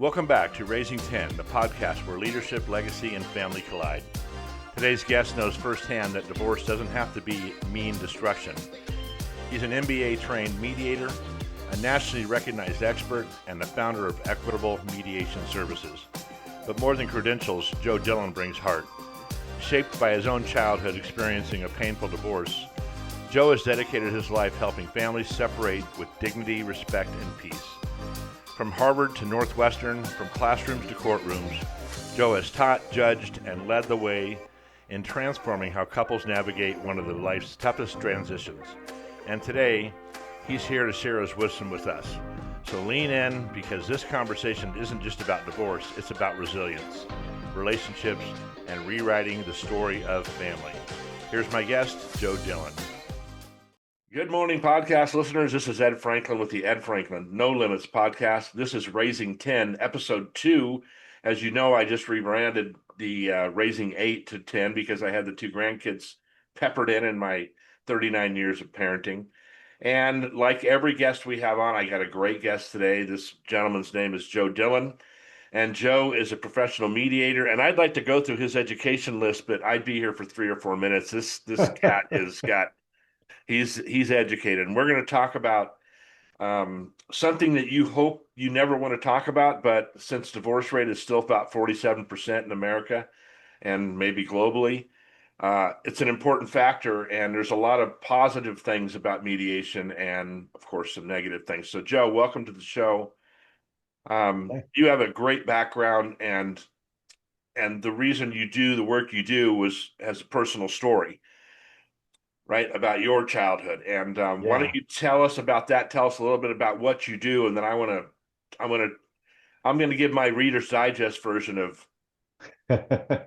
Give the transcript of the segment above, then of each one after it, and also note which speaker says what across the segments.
Speaker 1: Welcome back to Raising 10, the podcast where leadership, legacy, and family collide. Today's guest knows firsthand that divorce doesn't have to be mean destruction. He's an MBA-trained mediator, a nationally recognized expert, and the founder of Equitable Mediation Services. But more than credentials, Joe Dillon brings heart. Shaped by his own childhood experiencing a painful divorce, Joe has dedicated his life helping families separate with dignity, respect, and peace. From Harvard to Northwestern, from classrooms to courtrooms, Joe has taught, judged, and led the way in transforming how couples navigate one of life's toughest transitions. And today, he's here to share his wisdom with us. So lean in, because this conversation isn't just about divorce, it's about resilience, relationships, and rewriting the story of family. Here's my guest, Joe Dillon. Good morning, podcast listeners. This is Ed Franklin with the Ed Franklin No Limits podcast. This is Raising 10, episode 2. As you know, I just rebranded the Raising 8 to 10 because I had the 2 grandkids peppered in my 39 years of parenting. And like every guest we have on, I got a great guest today. This gentleman's name is Joe Dillon. And Joe is a professional mediator. And I'd like to go through his education list, but I'd be here for 3 or 4 minutes. This cat he's educated. And we're going to talk about something that you hope you never want to talk about, but since divorce rate is still about 47% in America and maybe globally, it's an important factor, and there's a lot of positive things about mediation and, of course, some negative things. So, Joe, welcome to the show. You have a great background, and the reason you do the work you do has a personal story, right, about your childhood. And why don't you tell us about that? Tell us a little bit about what you do, and then I'm going to give my Reader's Digest version of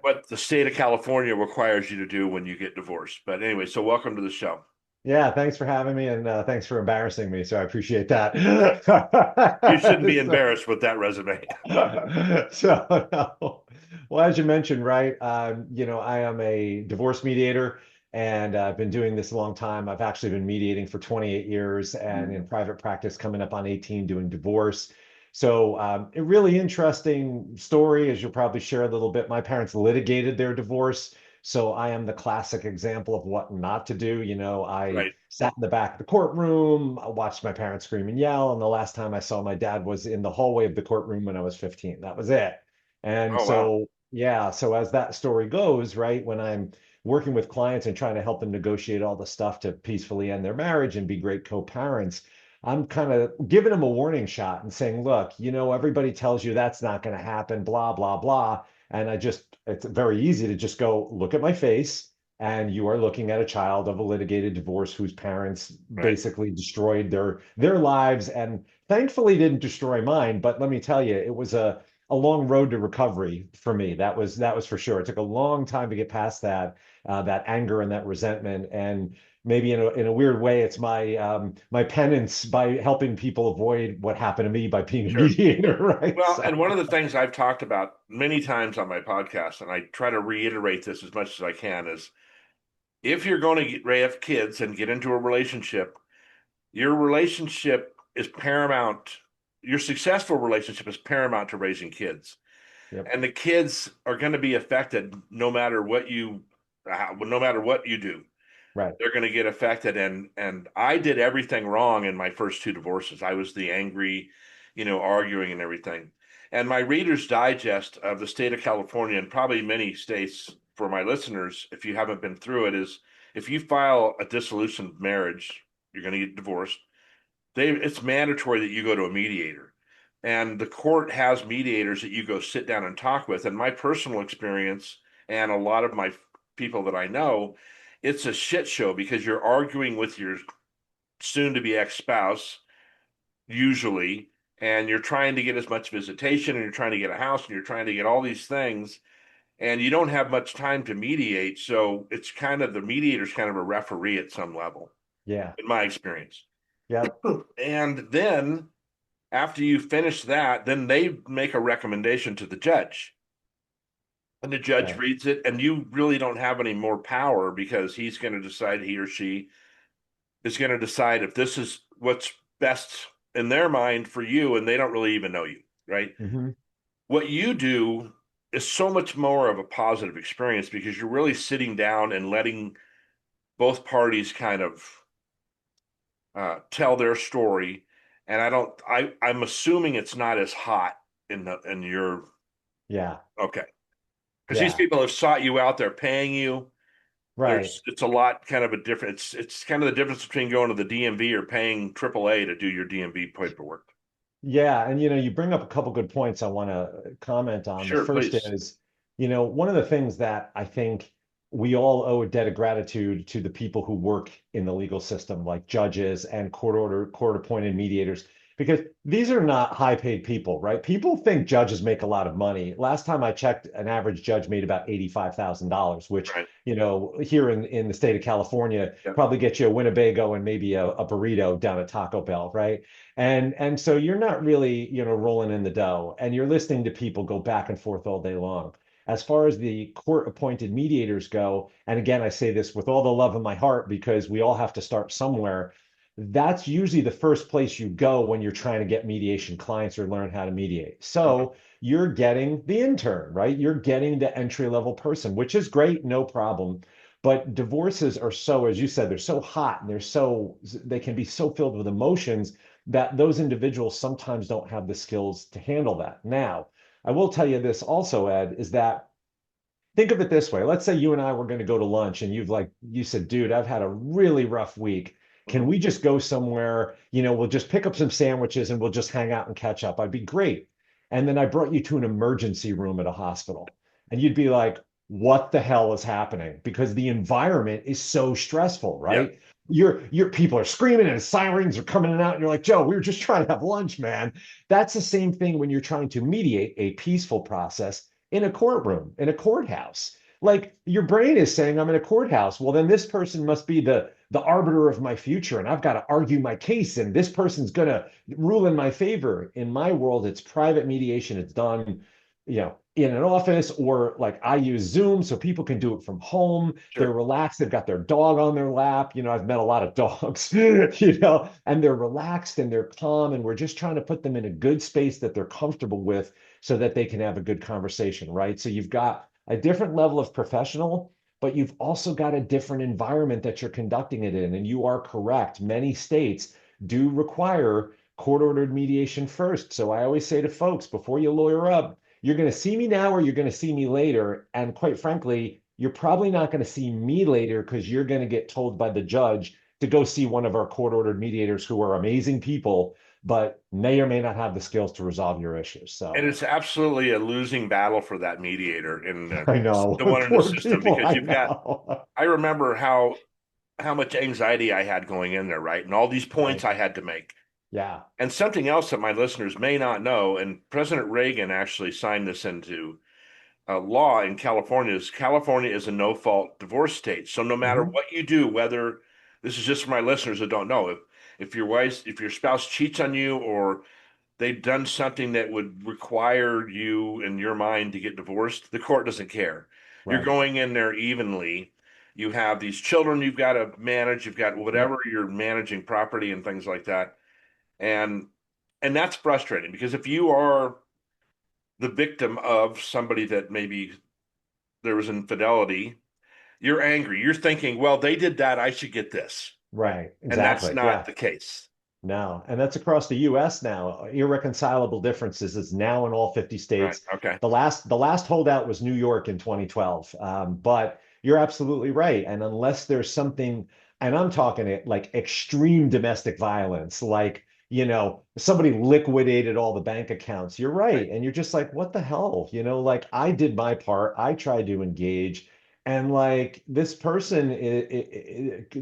Speaker 1: what the state of California requires you to do when you get divorced. But anyway, so welcome to the show.
Speaker 2: Yeah, thanks for having me, and thanks for embarrassing me. So I appreciate that.
Speaker 1: You shouldn't be embarrassed with that resume.
Speaker 2: No. Well, as you mentioned, right, I am a divorce mediator, and I've been doing this a long time. I've actually been mediating for 28 years and in private practice coming up on 18 doing divorce. So a really interesting story, as you'll probably share a little bit. My parents litigated their divorce. So I am the classic example of what not to do. I sat in the back of the courtroom, I watched my parents scream and yell. And the last time I saw my dad was in the hallway of the courtroom when I was 15. That was it. And
Speaker 1: Wow.
Speaker 2: so as that story goes, right, when I'm working with clients and trying to help them negotiate all the stuff to peacefully end their marriage and be great co-parents, I'm kind of giving them a warning shot and saying, look, everybody tells you that's not going to happen, blah, blah, blah. And it's very easy to just go look at my face, and you are looking at a child of a litigated divorce whose parents basically destroyed their lives, and thankfully didn't destroy mine. But let me tell you, it was a long road to recovery for me. That was for sure. It took a long time to get past that anger and that resentment. And maybe in a weird way, it's my penance by helping people avoid what happened to me by being a mediator, right?
Speaker 1: Well, and one of the things I've talked about many times on my podcast, and I try to reiterate this as much as I can, is if you're going to have kids and get into a relationship, your relationship is paramount. Your successful relationship is paramount to raising kids.
Speaker 2: Yep.
Speaker 1: And the kids are going to be affected no matter what you do.
Speaker 2: Right.
Speaker 1: They're going to get affected. And I did everything wrong in my first 2 divorces. I was the angry, arguing and everything. And my Reader's Digest of the state of California, and probably many states for my listeners, if you haven't been through it, is if you file a dissolution of marriage, you're going to get divorced. It's mandatory that you go to a mediator. And the court has mediators that you go sit down and talk with. And my personal experience, and a lot of my people that I know, it's a shit show because you're arguing with your soon-to-be ex-spouse, usually, and you're trying to get as much visitation, and you're trying to get a house, and you're trying to get all these things, and you don't have much time to mediate. So it's kind of, the mediator's kind of a referee at some level.
Speaker 2: Yeah.
Speaker 1: In my experience.
Speaker 2: Yeah.
Speaker 1: And then after you finish that, then they make a recommendation to the judge. And the judge reads it, and you really don't have any more power because he's going to decide, he or she is going to decide if this is what's best in their mind for you, and they don't really even know you, right?
Speaker 2: Mm-hmm.
Speaker 1: what you do is so much more of a positive experience because you're really sitting down and letting both parties kind of tell their story. And I'm assuming it's not as hot in your,
Speaker 2: Yeah,
Speaker 1: okay. Because these
Speaker 2: yeah,
Speaker 1: people have sought you out, they're paying you.
Speaker 2: right.
Speaker 1: It's a lot kind of a different, it's kind of the difference between going to the DMV or paying AAA to do your DMV paperwork.
Speaker 2: Yeah, and you bring up a couple good points I want to comment on. The
Speaker 1: Sure,
Speaker 2: first
Speaker 1: please.
Speaker 2: is, one of the things that I think we all owe a debt of gratitude to the people who work in the legal system, like judges and court appointed mediators, because these are not high paid people, right? People think judges make a lot of money. Last time I checked, an average judge made about $85,000, which,
Speaker 1: Right.
Speaker 2: here in the state of California,
Speaker 1: Yeah.
Speaker 2: probably get you a Winnebago and maybe a burrito down at Taco Bell, right? And so you're not really, rolling in the dough, and you're listening to people go back and forth all day long. As far as the court appointed mediators go, and again, I say this with all the love in my heart because we all have to start somewhere. That's usually the first place you go when you're trying to get mediation clients or learn how to mediate.
Speaker 1: Mhm.
Speaker 2: So you're getting the intern, right? You're getting the entry level person, which is great, no problem. But divorces are so, as you said, they're so hot and they can be so filled with emotions that those individuals sometimes don't have the skills to handle that. Now, I will tell you this also, Ed, is that think of it this way. Let's say you and I were going to go to lunch and you said, dude, I've had a really rough week. Can
Speaker 1: Mhm.
Speaker 2: we just go somewhere? We'll just pick up some sandwiches and we'll just hang out and catch up. I'd be great. And then I brought you to an emergency room at a hospital. And you'd be like, what the hell is happening? Because the environment is so stressful,
Speaker 1: Yeah.
Speaker 2: right? Your people are screaming and sirens are coming in and out. And you're like, Joe, we were just trying to have lunch, man. That's the same thing when you're trying to mediate a peaceful process in a courtroom, in a courthouse. Like your brain is saying, I'm in a courthouse. Well, then this person must be the arbiter of my future, and I've got to argue my case, and this person's gonna rule in my favor. In my world, it's private mediation. It's done, in an office, or like I use Zoom so people can do it from home. They're
Speaker 1: Sure.
Speaker 2: relaxed. They've got their dog on their lap. I've met a lot of dogs, and they're relaxed and they're calm, and we're just trying to put them in a good space that they're comfortable with so that they can have a good conversation, right? So you've got a different level of professional, but you've also got a different environment that you're conducting it in. And you are correct. Many states do require court ordered mediation first. So I always say to folks, before you lawyer up, you're going to see me now or you're going to see me later. And quite frankly, you're probably not going to see me later because you're going to get told by the judge to go see one of our court ordered mediators who are amazing people but may or may not have the skills to resolve your issues.
Speaker 1: And
Speaker 2: So
Speaker 1: it's absolutely a losing battle for that mediator in
Speaker 2: I know,
Speaker 1: the one in the
Speaker 2: poor
Speaker 1: system
Speaker 2: people.
Speaker 1: because
Speaker 2: I
Speaker 1: you've got,
Speaker 2: know.
Speaker 1: I remember how much anxiety I had going in there, right? And all these points
Speaker 2: Right.
Speaker 1: I had to make.
Speaker 2: Yeah.
Speaker 1: And something else that my listeners may not know, and President Reagan actually signed this into law in California is a no-fault divorce state. So no matter
Speaker 2: Hmm.
Speaker 1: what you do, whether this is just for my listeners that don't know, if your spouse cheats on you or they've done something that would require you in your mind to get divorced, the court doesn't care. You're
Speaker 2: Right.
Speaker 1: going in there evenly. You have these children you've got to manage, you've got whatever
Speaker 2: Yep.
Speaker 1: you're managing property and things like that. And and that's frustrating because if you are the victim of somebody that maybe there was infidelity, you're angry. You're thinking, well, they did that, I should get this. Right.
Speaker 2: Right.
Speaker 1: And that's
Speaker 2: Exactly.
Speaker 1: not
Speaker 2: Yeah.
Speaker 1: the case.
Speaker 2: No. And that's across the US now. Irreconcilable differences is now in all 50
Speaker 1: Right.
Speaker 2: states.
Speaker 1: Okay.
Speaker 2: The last holdout was New York in 2012. But you're absolutely right. And unless there's something, and I'm talking it like extreme domestic violence, like, somebody liquidated all the bank accounts. You're
Speaker 1: Right.
Speaker 2: right. And you're just like, what the hell? Like I did my part. I tried to engage. And like this person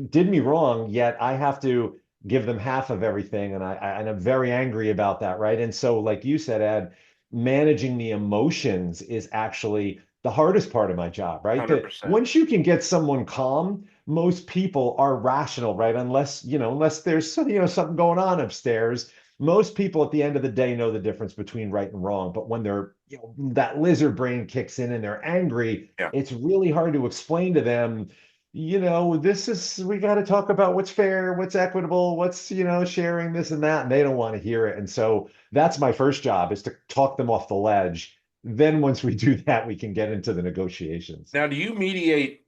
Speaker 2: did me wrong, yet I have to give them half of everything, and I'm very angry about that, right? And so, like you said, Ed, managing the emotions is actually the hardest part of my job, right? That
Speaker 1: 100%.
Speaker 2: once you can get someone calm, most people are rational, right? Unless there's something going on upstairs. Most people at the end of the day know the difference between right and wrong. But when that lizard brain kicks in and they're angry,
Speaker 1: Yeah.
Speaker 2: it's really hard to explain to them, we got to talk about what's fair, what's equitable, what's, sharing this and that. And they don't want to hear it. And so that's my first job, is to talk them off the ledge then once we do that, we can get into the negotiations.
Speaker 1: Now, do you mediate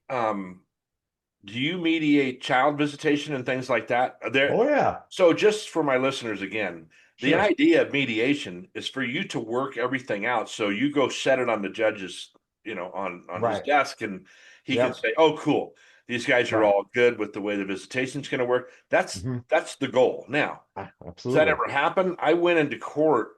Speaker 1: child visitation and things like that?
Speaker 2: Oh yeah,
Speaker 1: So just for my listeners again, the
Speaker 2: sure.
Speaker 1: idea of mediation is for you to work everything out. So you go set it on the judge's, on his
Speaker 2: Right.
Speaker 1: desk, and he can
Speaker 2: Yep.
Speaker 1: say, "Oh, cool, these guys are
Speaker 2: Right.
Speaker 1: all good with the way the visitation's going to work." That's
Speaker 2: Hmm.
Speaker 1: that's the goal. Now, does that
Speaker 2: Absolutely.
Speaker 1: ever happen? I went into court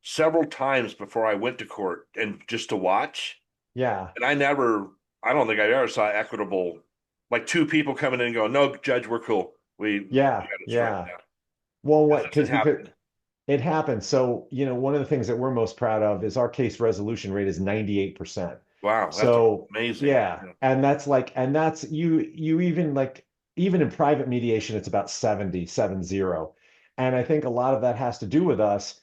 Speaker 1: several times before I went to court, and just to watch,
Speaker 2: Yeah.
Speaker 1: and I don't think I ever saw equitable, like two people coming in and going, "No, judge, we're cool. We
Speaker 2: Yeah.
Speaker 1: got it straightened
Speaker 2: Yeah.
Speaker 1: out."
Speaker 2: Well,
Speaker 1: That
Speaker 2: what?
Speaker 1: doesn't
Speaker 2: Because
Speaker 1: happen.
Speaker 2: it happens. So, one of the things that we're most proud of is our case resolution rate is 98%.
Speaker 1: Wow, that's
Speaker 2: So,
Speaker 1: amazing.
Speaker 2: yeah,
Speaker 1: Yeah.
Speaker 2: and that's you even like even in private mediation, it's about 70. And I think a lot of that has to do with us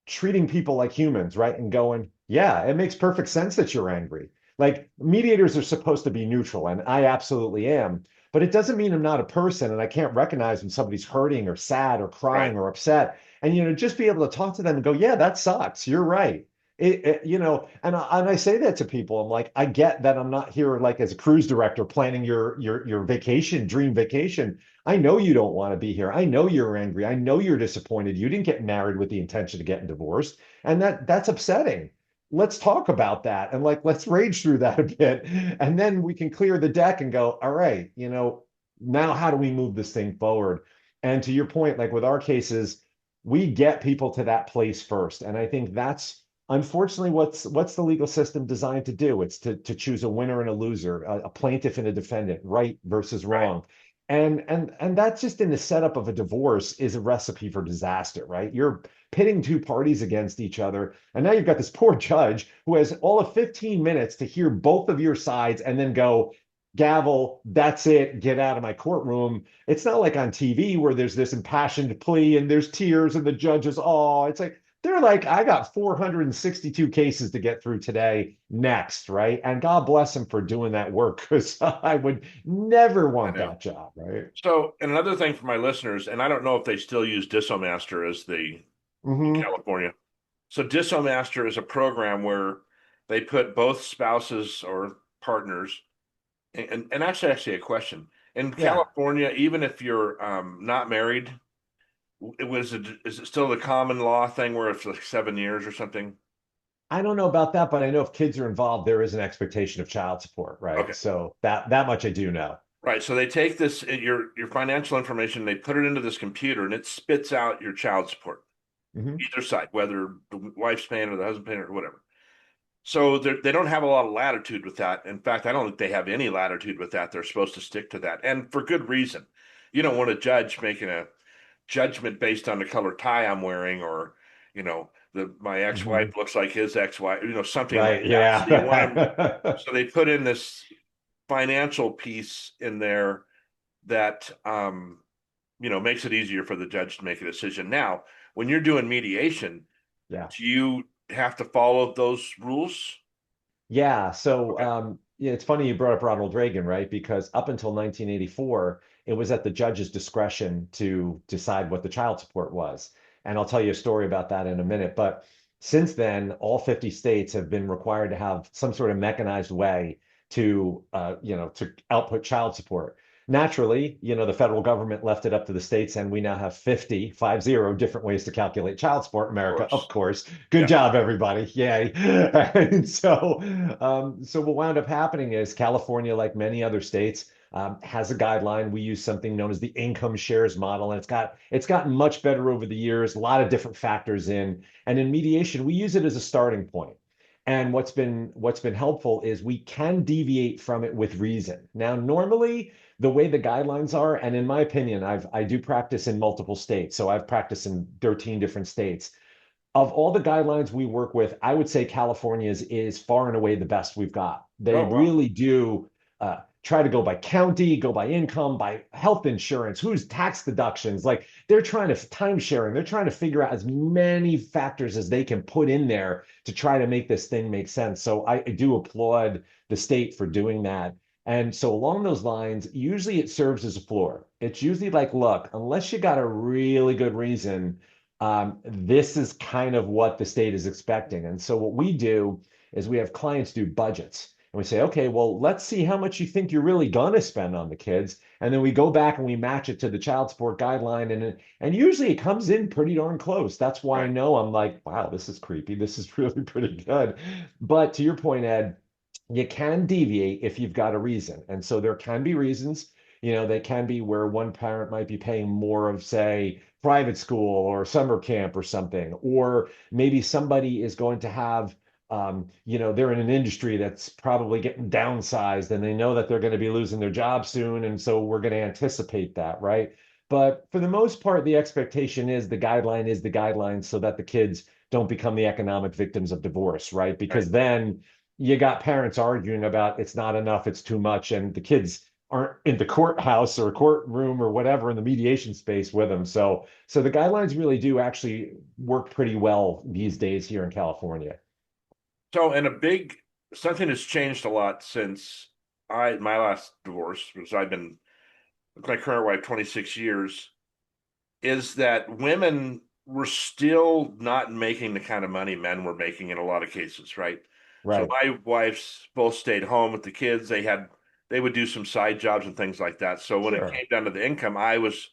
Speaker 2: treating people like humans, right? And going, yeah, it makes perfect sense that you're angry. Like mediators are supposed to be neutral, and I absolutely am. But it doesn't mean I'm not a person and I can't recognize when somebody's hurting or sad or
Speaker 1: Right.
Speaker 2: crying or upset. And just be able to talk to them and go, yeah, that sucks. You're right. And I say that to people. I'm like, I get that I'm not here like as a cruise director planning your vacation, dream vacation. I know you don't want to be here. I know you're angry. I know you're disappointed. You didn't get married with the intention of getting divorced, and that's upsetting. Let's talk about that and like let's rage through that a bit, and then we can clear the deck and go, all right, now how do we move this thing forward? And to your point, like with our cases, we get people to that place first, and I think that's unfortunately what's the legal system designed to do. It's to choose a winner and a loser, a plaintiff and a defendant, right versus
Speaker 1: Right.
Speaker 2: wrong. And that's just in the setup of a divorce is a recipe for disaster, right? You're pitting two parties against each other. And now you've got this poor judge who has all of 15 minutes to hear both of your sides and then go, gavel, that's it, get out of my courtroom. It's not like on TV where there's this impassioned plea and there's tears and the judge is, oh, it's like, they're like, I got 462 cases to get through today. Next, right? And God bless him for doing that work because I would never
Speaker 1: I
Speaker 2: want
Speaker 1: know.
Speaker 2: that job, right?
Speaker 1: So, and another thing for my listeners, and I don't know if they still use Disomaster as in
Speaker 2: Hmm.
Speaker 1: California. So, Disomaster is a program where they put both spouses or partners, and actually a question. In
Speaker 2: Yeah.
Speaker 1: California, even if you're not married, is it still the common law thing where it's like 7 years or something?
Speaker 2: I don't know about that, but I know if kids are involved, there is an expectation of child support, right?
Speaker 1: Okay.
Speaker 2: So that much I do know.
Speaker 1: Right. So they take this your financial information, they put it into this computer, and it spits out your child support,
Speaker 2: Hmm.
Speaker 1: either side, whether the wife's paying or the husband paying or whatever. So they don't have a lot of latitude with that. In fact, I don't think they have any latitude with that. They're supposed to stick to that, and for good reason. You don't want a judge making a judgment based on the color tie I'm wearing, or my ex-wife
Speaker 2: Hmm.
Speaker 1: looks like his ex-wife, something like
Speaker 2: Right.
Speaker 1: that. So you want them.
Speaker 2: Yeah.
Speaker 1: So they put in this financial piece in there that makes it easier for the judge to make a decision. Now, when you're doing mediation,
Speaker 2: Yeah.
Speaker 1: do you have to follow those rules?
Speaker 2: Yeah. So
Speaker 1: Okay.
Speaker 2: yeah, it's funny you brought up Ronald Reagan, right? Because up until 1984, it was at the judge's discretion to decide what the child support was. And I'll tell you a story about that in a minute. But since then, all 50 states have been required to have some sort of mechanized way to output child support. Naturally, the federal government left it up to the states, and we now have 50 different ways to calculate child support in
Speaker 1: Of
Speaker 2: America. Of
Speaker 1: course.
Speaker 2: course. Good
Speaker 1: Yeah.
Speaker 2: job, everybody. Yay. And so what wound up happening is California, like many other states, has a guideline. We use something known as the income shares model, and it's gotten much better over the years, a lot of different factors in. And in mediation, we use it as a starting point. And what's been helpful is we can deviate from it with reason. Now, normally the way the guidelines are, and in my opinion, I do practice in multiple states. So I've practiced in 13 different states. Of all the guidelines we work with, I would say California's is far and away the best we've got. They
Speaker 1: Oh, wow.
Speaker 2: really do try to go by county, go by income, by health insurance, who's tax deductions. Like they're trying to time sharing, they're trying to figure out as many factors as they can put in there to try to make this thing make sense. So I do applaud the state for doing that. And so along those lines, usually it serves as a floor. It's usually like, look, unless you got a really good reason, this is kind of what the state is expecting. And so what we do is we have clients do budgets. And we say, okay, well, let's see how much you think you're really gonna spend on the kids. And then we go back and we match it to the child support guideline. And usually it comes in pretty darn close. That's why I
Speaker 1: Right.
Speaker 2: know I'm like, wow, this is creepy. This is really pretty good. But to your point, Ed, you can deviate if you've got a reason. And so there can be reasons, they can be where one parent might be paying more of, say, private school or summer camp or something, or maybe somebody is going to have, they're in an industry that's probably getting downsized and they know that they're going to be losing their job soon. And so we're going to anticipate that, right? But for the most part, the expectation is the guideline is the guideline so that the kids don't become the economic victims of divorce, right?
Speaker 1: Right.
Speaker 2: Because then you got parents arguing about it's not enough, it's too much, and the kids aren't in the courthouse or courtroom or whatever in the mediation space with them. So the guidelines really do actually work pretty well these days here in California.
Speaker 1: So, and a big something has changed a lot since my last divorce, because I've been with my current wife 26 years, is that women were still not making the kind of money men were making in a lot of cases, right? So
Speaker 2: Right.
Speaker 1: my wife's both stayed home with the kids. They would do some side jobs and things like that. So when it
Speaker 2: Sure.
Speaker 1: came down to the income, I was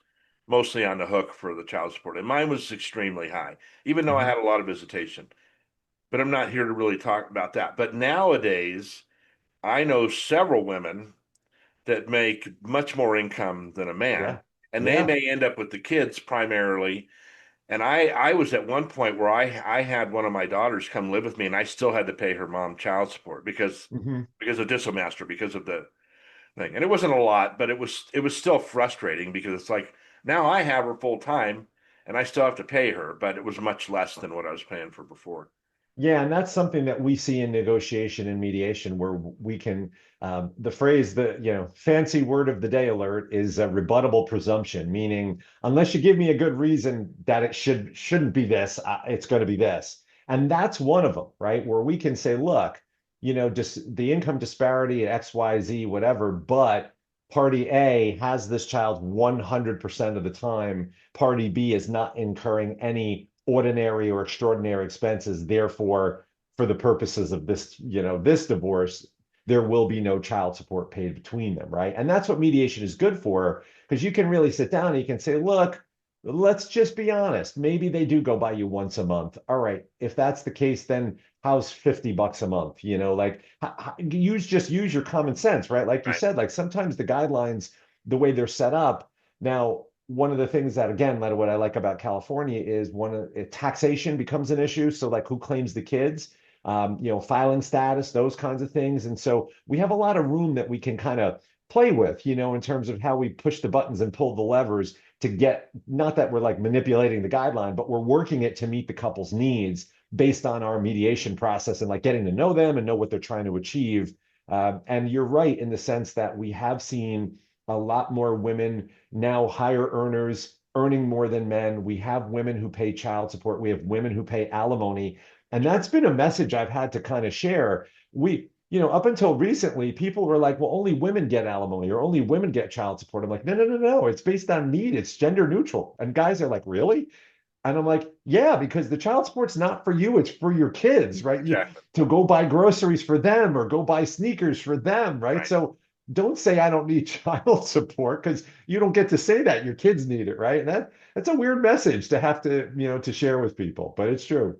Speaker 1: mostly on the hook for the child support. And mine was extremely high, even though I
Speaker 2: Mhm.
Speaker 1: had a lot of visitation. But I'm not here to really talk about that. But nowadays, I know several women that make much more income than a man,
Speaker 2: Yeah.
Speaker 1: and they
Speaker 2: Yeah.
Speaker 1: may end up with the kids primarily. And I was at one point where I had one of my daughters come live with me, and I still had to pay her mom child support
Speaker 2: Mhm.
Speaker 1: because of Dissomaster, because of the thing. And it wasn't a lot, but it was still frustrating because it's like now I have her full time and I still have to pay her, but it was much less than what I was paying for before.
Speaker 2: Yeah, and that's something that we see in negotiation and mediation where we can, the phrase, fancy word of the day alert is a rebuttable presumption, meaning unless you give me a good reason that it shouldn't be this, it's going to be this. And that's one of them, right? Where we can say, look, just the income disparity at X, Y, Z, whatever, but party A has this child 100% of the time. Party B is not incurring any ordinary or extraordinary expenses. Therefore, for the purposes of this divorce, there will be no child support paid between them, right? And that's what mediation is good for, because you can really sit down and you can say, look, let's just be honest. Maybe they do go by you once a month. All right. If that's the case, then how's $50 a month? Like use your common sense, right? Like you
Speaker 1: Right.
Speaker 2: said, like sometimes the guidelines, the way they're set up now, one of the things that again, what I like about California is taxation becomes an issue. So like who claims the kids, filing status, those kinds of things. And so we have a lot of room that we can kind of play with, in terms of how we push the buttons and pull the levers to get, not that we're like manipulating the guideline, but we're working it to meet the couple's needs based on our mediation process and like getting to know them and know what they're trying to achieve. And you're right in the sense that we have seen a lot more women now higher earners earning more than men. We have women who pay child support. We have women who pay alimony. And
Speaker 1: Sure.
Speaker 2: that's been a message I've had to kind of share. Up until recently, people were like, well, only women get alimony or only women get child support. I'm like, no, no, no, no. It's based on need. It's gender neutral. And guys are like, really? And I'm like, yeah, because the child support's not for you, it's for your kids, right?
Speaker 1: Exactly.
Speaker 2: To go buy groceries for them or go buy sneakers for them, right?
Speaker 1: Right.
Speaker 2: So don't say I don't need child support because you don't get to say that. Your kids need it, right? And that's a weird message to have to share with people, but it's true.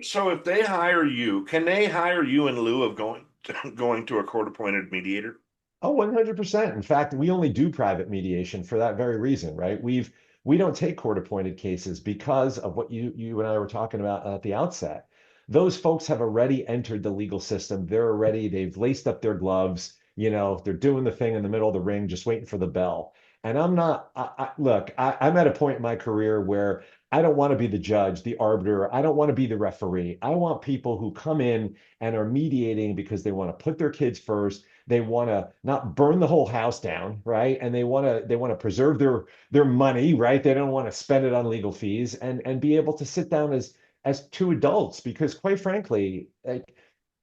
Speaker 1: So if they hire you, can they hire you in lieu of going to a court appointed mediator?
Speaker 2: Oh, 100%. In fact, we only do private mediation for that very reason, right? We don't take court appointed cases because of what you and I were talking about at the outset. Those folks have already entered the legal system. They've laced up their gloves, they're doing the thing in the middle of the ring, just waiting for the bell. And I'm not, look, I'm at a point in my career where I don't want to be the judge, the arbiter. I don't want to be the referee. I want people who come in and are mediating because they want to put their kids first. They want to not burn the whole house down, right? And they want to preserve their money, right? They don't want to spend it on legal fees and be able to sit down as two adults because quite frankly, like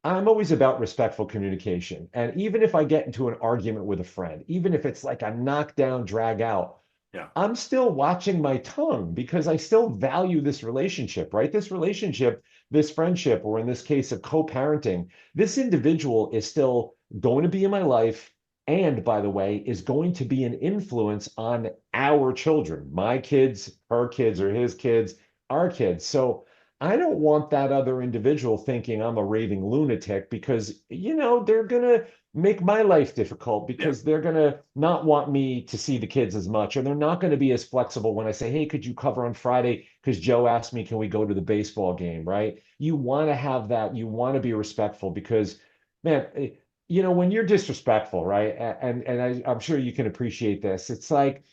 Speaker 2: I'm always about respectful communication. And even if I get into an argument with a friend, even if it's like a knockdown drag out,
Speaker 1: Yeah.
Speaker 2: I'm still watching my tongue because I still value this relationship, right? This relationship, this friendship, or in this case of co-parenting, this individual is still going to be in my life. And by the way, is going to be an influence on our children, my kids, her kids, or his kids, our kids. So I don't want that other individual thinking I'm a raving lunatic because, they're going to make my life difficult
Speaker 1: Yeah.
Speaker 2: because they're going to not want me to see the kids as much, or they're not going to be as flexible when I say, hey, could you cover on Friday? Because Joe asked me, can we go to the baseball game, right? You want to have that. You want to be respectful because, man, when you're disrespectful, right? I'm sure you can appreciate this. It's like,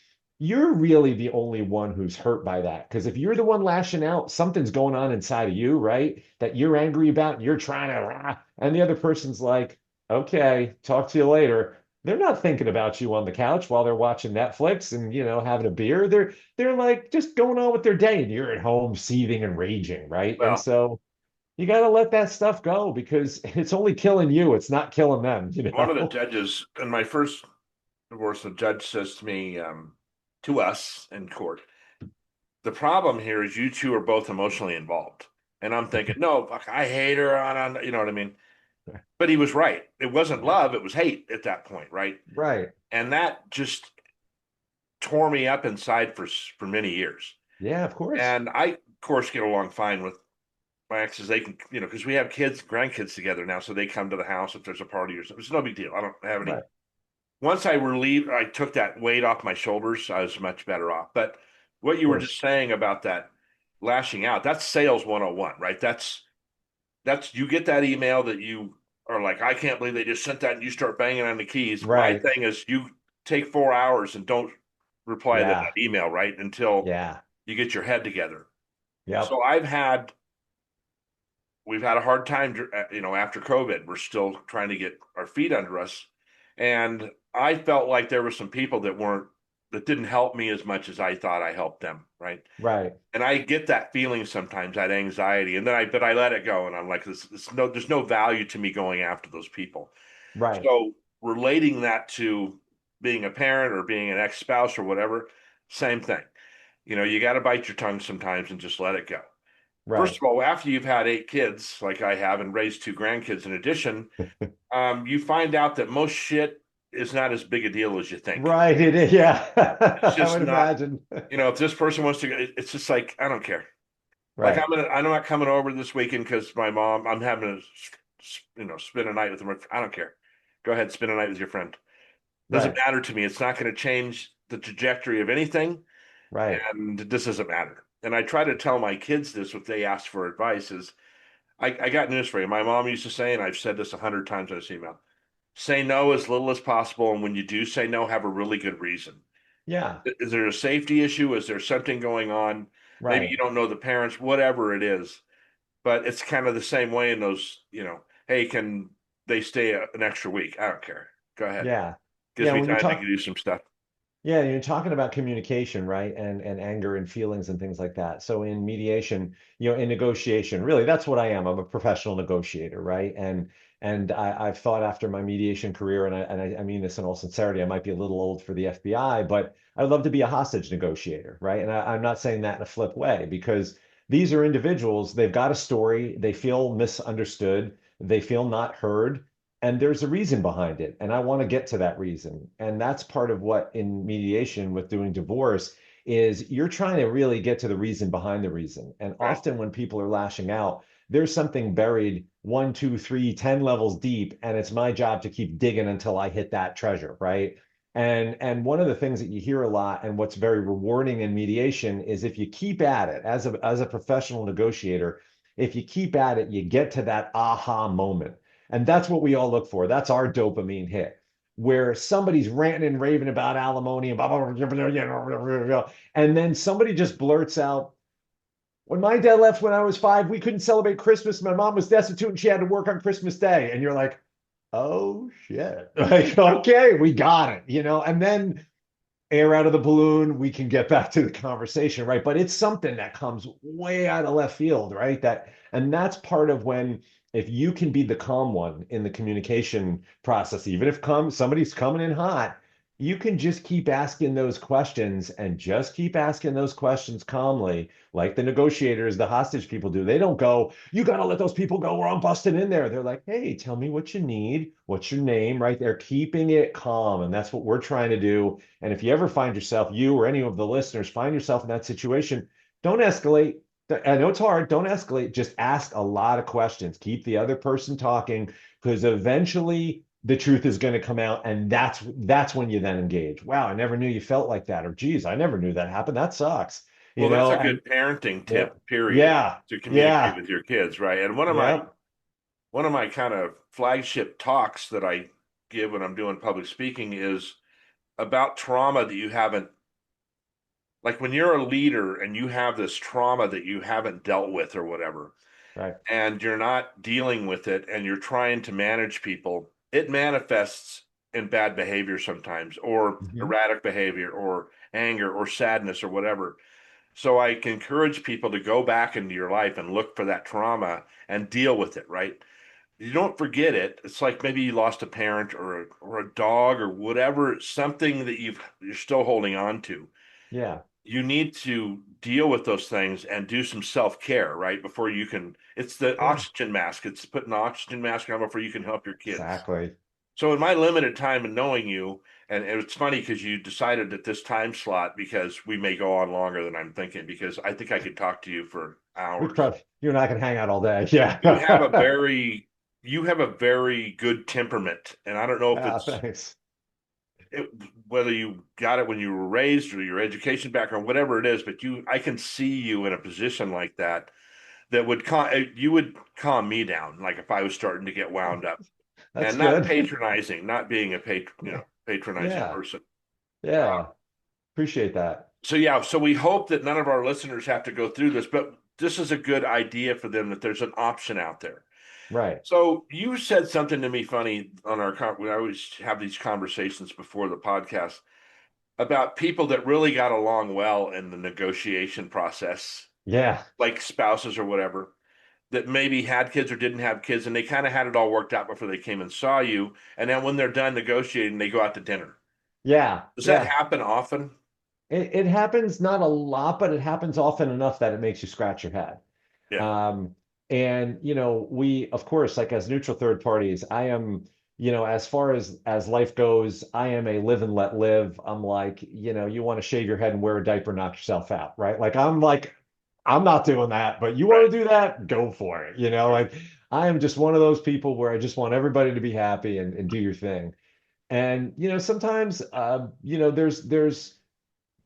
Speaker 2: you're really the only one who's hurt by that. Because if you're the one lashing out, something's going on inside of you, right? That you're angry about, and you're trying to, and the other person's like, okay, talk to you later. They're not thinking about you on the couch while they're watching Netflix and having a beer. They're like just going on with their day, and you're at home seething and raging, right? And
Speaker 1: Well,
Speaker 2: so you got to let that stuff go because it's only killing you. It's not killing them,
Speaker 1: one of the judges in my first divorce, the judge says to me, to us in court, the problem here is you two are both emotionally involved. And I'm thinking, no, fuck, I hate her. You know what I mean? But he was right. It wasn't
Speaker 2: Yeah.
Speaker 1: love, it was hate at that point, right?
Speaker 2: Right.
Speaker 1: And that just tore me up inside for many years.
Speaker 2: Yeah, of course.
Speaker 1: And I, of course, get along fine with my exes. They can, because we have kids, grandkids together now, so they come to the house if there's a party or something. It's no big deal. I don't have any.
Speaker 2: Right.
Speaker 1: Once I took that weight off my shoulders, I was much better off. But what
Speaker 2: Of
Speaker 1: you were just
Speaker 2: course.
Speaker 1: saying about that lashing out, that's sales 101, right? That's you get that email that you are like, I can't believe they just sent that, and you start banging on the keys. My
Speaker 2: Right.
Speaker 1: thing is you take 4 hours and don't reply to
Speaker 2: Yeah.
Speaker 1: that email, right? Until
Speaker 2: Yeah.
Speaker 1: you get your head together.
Speaker 2: Yep.
Speaker 1: So we've had a hard time, after COVID. We're still trying to get our feet under us. And I felt like there were some people that didn't help me as much as I thought I helped them, right?
Speaker 2: Right.
Speaker 1: And I get that feeling sometimes, that anxiety. And then but I let it go. And I'm like, there's no value to me going after those people.
Speaker 2: Right.
Speaker 1: So relating that to being a parent or being an ex-spouse or whatever, same thing. You got to bite your tongue sometimes and just let it go. First
Speaker 2: Right.
Speaker 1: of all, after you've had 8 kids, like I have, and raised 2 grandkids in addition, you find out that most shit is not as big a deal as you think.
Speaker 2: Right. It is. Yeah.
Speaker 1: It's
Speaker 2: I
Speaker 1: just
Speaker 2: would
Speaker 1: not,
Speaker 2: imagine.
Speaker 1: if this person wants to go, it's just like, I don't care. Like
Speaker 2: Right.
Speaker 1: I'm not coming over this weekend because I'm having spend a night with them. I don't care. Go ahead, spend a night with your friend. Doesn't
Speaker 2: Right.
Speaker 1: matter to me. It's not going to change the trajectory of anything,
Speaker 2: Right.
Speaker 1: and this doesn't matter. And I try to tell my kids this if they ask for advice is, I got news for you. My mom used to say, and I've said this 100 times on this email, say no as little as possible. And when you do say no, have a really good reason.
Speaker 2: Yeah.
Speaker 1: Is there a safety issue? Is there something going on? Maybe you
Speaker 2: Right.
Speaker 1: don't know the parents, whatever it is. But it's kind of the same way in those, hey, can they stay an extra week? I don't care. Go ahead.
Speaker 2: Yeah.
Speaker 1: Gives
Speaker 2: Yeah.
Speaker 1: me
Speaker 2: When you
Speaker 1: time to
Speaker 2: talk,
Speaker 1: do some stuff.
Speaker 2: yeah, you're talking about communication, right? And anger and feelings and things like that. So in mediation, in negotiation, really, that's what I am. I'm a professional negotiator, right? And I've thought after my mediation career, and I mean this in all sincerity, I might be a little old for the FBI, but I'd love to be a hostage negotiator, right? And I'm not saying that in a flip way because these are individuals, they've got a story, they feel misunderstood, they feel not heard, and there's a reason behind it, and I want to get to that reason. And that's part of what in mediation with doing divorce is you're trying to really get to the reason behind the reason. And
Speaker 1: Right.
Speaker 2: often when people are lashing out, there's something buried 1, 2, 3, 10 levels deep, and it's my job to keep digging until I hit that treasure, right? And one of the things that you hear a lot and what's very rewarding in mediation is if you keep at it as a professional negotiator, if you keep at it, you get to that aha moment. And that's what we all look for. That's our dopamine hit, where somebody's ranting and raving about alimony and blah, blah, blah, blah, and then somebody just blurts out, when my dad left when I was 5, we couldn't celebrate Christmas. My mom was destitute and she had to work on Christmas Day. And you're like, oh shit. Like, okay, we got it, and then air out of the balloon, we can get back to the conversation, right? But it's something that comes way out of left field, right? And that's part of when, if you can be the calm one in the communication process, even if somebody's coming in hot, you can just keep asking those questions and just keep asking those questions calmly, like the negotiators, the hostage people do. They don't go, you got to let those people go or I'm busting in there. They're like, hey, tell me what you need. What's your name? Right there, keeping it calm. And that's what we're trying to do. And if you ever find yourself, you or any of the listeners find yourself in that situation, don't escalate. I know it's hard. Don't escalate. Just ask a lot of questions. Keep the other person talking because eventually the truth is going to come out, and that's when you then engage. Wow, I never knew you felt like that, or geez, I never knew that happened. That sucks,
Speaker 1: Well, that's a
Speaker 2: and
Speaker 1: good parenting
Speaker 2: yeah,
Speaker 1: tip, period,
Speaker 2: yeah,
Speaker 1: to communicate
Speaker 2: yeah,
Speaker 1: with your kids, right? And
Speaker 2: yeah,
Speaker 1: one of my kind of flagship talks that I give when I'm doing public speaking is about trauma that you haven't, like when you're a leader and you have this trauma that you haven't dealt with or whatever,
Speaker 2: right.
Speaker 1: and you're not dealing with it and you're trying to manage people, it manifests in bad behavior sometimes, or
Speaker 2: Mhm.
Speaker 1: erratic behavior, or anger, or sadness, or whatever. So I can encourage people to go back into your life and look for that trauma and deal with it, right? You don't forget it. It's like maybe you lost a parent or a dog or whatever, something that you're still holding on to.
Speaker 2: Yeah,
Speaker 1: You need to deal with those things and do some self-care, right? Before you can, it's the
Speaker 2: yeah,
Speaker 1: oxygen mask. It's putting an oxygen mask on before you can help your kids.
Speaker 2: exactly.
Speaker 1: So in my limited time in knowing you, and it's funny because you decided at this time slot because we may go on longer than I'm thinking, because I think I could talk to you for
Speaker 2: We could
Speaker 1: hours.
Speaker 2: probably you and I can hang out all day.
Speaker 1: You have a
Speaker 2: Yeah.
Speaker 1: very you have a very good temperament, and I don't know if
Speaker 2: Ah,
Speaker 1: it's
Speaker 2: thanks.
Speaker 1: it, whether you got it when you were raised or your education background, whatever it is, but I can see you in a position like that that would you would calm me down, like if I was starting to get wound up,
Speaker 2: That's
Speaker 1: and not
Speaker 2: good.
Speaker 1: patronizing, not being a patronizing
Speaker 2: Yeah,
Speaker 1: person.
Speaker 2: yeah. Appreciate that.
Speaker 1: So yeah, so we hope that none of our listeners have to go through this, but this is a good idea for them that there's an option out there.
Speaker 2: Right.
Speaker 1: So you said something to me funny on we always have these conversations before the podcast about people that really got along well in the negotiation process,
Speaker 2: Yeah.
Speaker 1: like spouses or whatever, that maybe had kids or didn't have kids, and they kind of had it all worked out before they came and saw you. And then when they're done negotiating, they go out to dinner.
Speaker 2: Yeah.
Speaker 1: Does that
Speaker 2: Yeah.
Speaker 1: happen often?
Speaker 2: It happens not a lot, but it happens often enough that it makes you scratch your head.
Speaker 1: Yeah,
Speaker 2: Um, and we, of course, like as neutral third parties, I am, as far as life goes, I am a live and let live. I'm like, you want to shave your head and wear a diaper, knock yourself out, right? Like, I'm not doing that, but you
Speaker 1: right,
Speaker 2: want to do that, go for it.
Speaker 1: right,
Speaker 2: Like I am just one of those people where I just want everybody to be happy and do your thing. And sometimes there's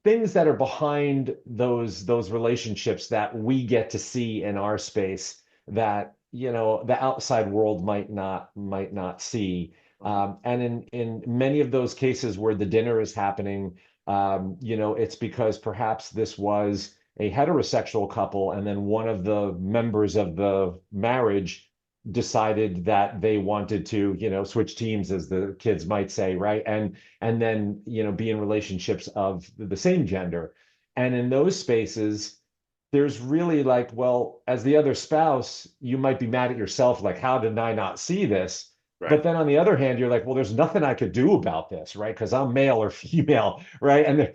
Speaker 2: things that are behind those relationships that we get to see in our space that the outside world might not see.
Speaker 1: mhm,
Speaker 2: And in many of those cases where the dinner is happening, it's because perhaps this was a heterosexual couple, and then one of the members of the marriage decided that they wanted to, switch teams, as the kids might say, right? And then be in relationships of the same gender. And in those spaces, there's really like, well, as the other spouse, you might be mad at yourself, like, how did I not see this?
Speaker 1: right.
Speaker 2: But then on the other hand, you're like, well, there's nothing I could do about this, right? Because I'm male or female, right? And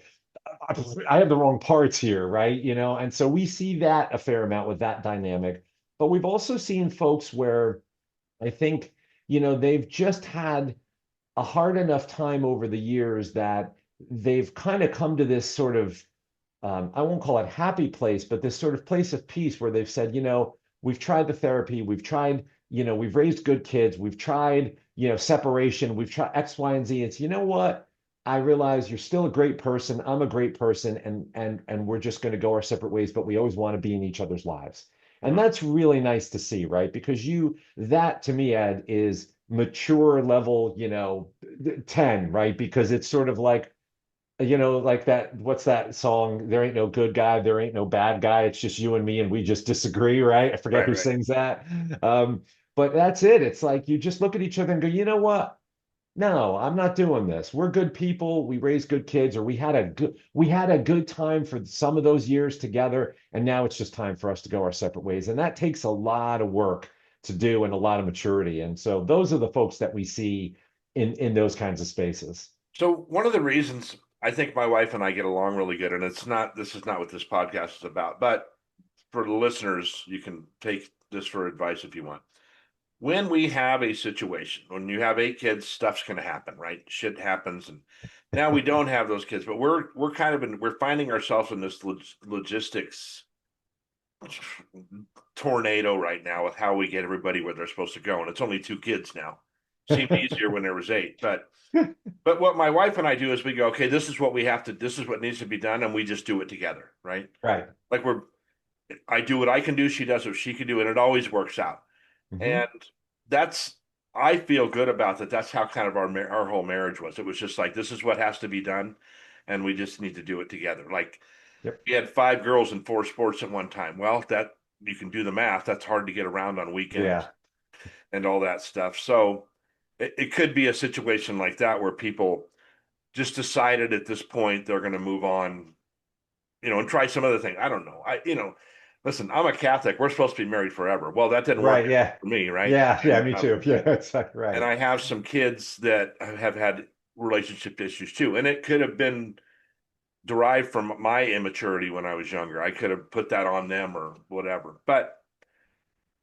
Speaker 2: I have the wrong parts here, right? And so we see that a fair amount with that dynamic. But we've also seen folks where I think, they've just had a hard enough time over the years that they've kind of come to this sort of, I won't call it happy place, but this sort of place of peace where they've said, we've tried the therapy, we've tried, we've raised good kids, we've tried, separation, we've tried X, Y, and Z. It's, what? I realize you're still a great person. I'm a great person, and we're just going to go our separate ways, but we always want to be in each other's lives. And
Speaker 1: Mhm.
Speaker 2: that's really nice to see, right? Because that to me, Ed, is mature level, 10, right? Because it's sort of like that, what's that song? There ain't no good guy, there ain't no bad guy. It's just you and me, and we just disagree, right? I forget
Speaker 1: Right,
Speaker 2: who
Speaker 1: right.
Speaker 2: sings that. But that's it. It's like you just look at each other and go, you know what? No, I'm not doing this. We're good people. We raised good kids, or we had a good time for some of those years together, and now it's just time for us to go our separate ways. And that takes a lot of work to do and a lot of maturity. And so those are the folks that we see in those kinds of spaces.
Speaker 1: So one of the reasons I think my wife and I get along really good, and this is not what this podcast is about, but for the listeners, you can take this for advice if you want. When we have a situation, when you have 8 kids, stuff's going to happen, right? Shit happens, and now we don't have those kids, but we're kind of we're finding ourselves in this logistics tornado right now with how we get everybody where they're supposed to go, and it's only 2 kids now. Seemed easier when there was 8, but what my wife and I do is we go, okay, this is what we have to, this is what needs to be done, and we just do it together, right?
Speaker 2: Right.
Speaker 1: Like I do what I can do, she does what she can do, and it always works out.
Speaker 2: Hmm.
Speaker 1: And that's, I feel good about that. That's how kind of our whole marriage was. It was just like this is what has to be done, and we just need to do it together. Like
Speaker 2: Yep.
Speaker 1: we had 5 girls in 4 sports at one time. Well, that you can do the math. That's hard to get around on weekends
Speaker 2: Yeah.
Speaker 1: and all that stuff. So it could be a situation like that where people just decided at this point they're going to move on, and try some other thing. I don't know. Listen, I'm a Catholic. We're supposed to be married forever. Well, that didn't work
Speaker 2: Right. Yeah.
Speaker 1: for me, right?
Speaker 2: Yeah. Yeah.
Speaker 1: And
Speaker 2: Me too. Yeah. That's
Speaker 1: and
Speaker 2: right.
Speaker 1: I have some kids that have had relationship issues too, and it could have been derived from my immaturity when I was younger. I could have put that on them or whatever. But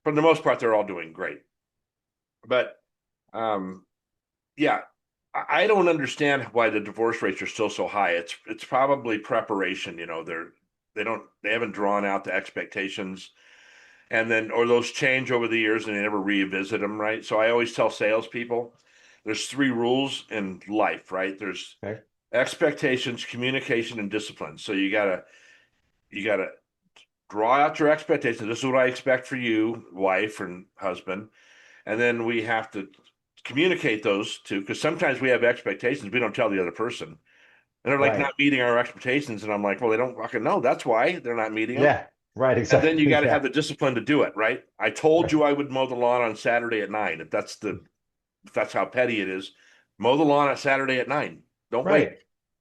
Speaker 1: for the most part, they're all doing great. But um, yeah, I don't understand why the divorce rates are still so high. It's probably preparation. They haven't drawn out the expectations, and then or those change over the years and they never revisit them, right? So I always tell salespeople there's 3 rules in life, right? There's
Speaker 2: Okay.
Speaker 1: expectations, communication, and discipline. So you gotta draw out your expectations. This is what I expect for you, wife and husband, and then we have to communicate those two because sometimes we have expectations we don't tell the other person, and they're like not
Speaker 2: Right.
Speaker 1: meeting our expectations, and I'm like, well, they don't fucking know. That's why they're not meeting them.
Speaker 2: Yeah. Right.
Speaker 1: And then you
Speaker 2: Exactly.
Speaker 1: got to
Speaker 2: Yeah.
Speaker 1: have the discipline to do it, right? I told
Speaker 2: Right.
Speaker 1: you I would mow the lawn on Saturday at 9. If that's how petty it is, mow the lawn at Saturday at 9. Don't wait.
Speaker 2: Right.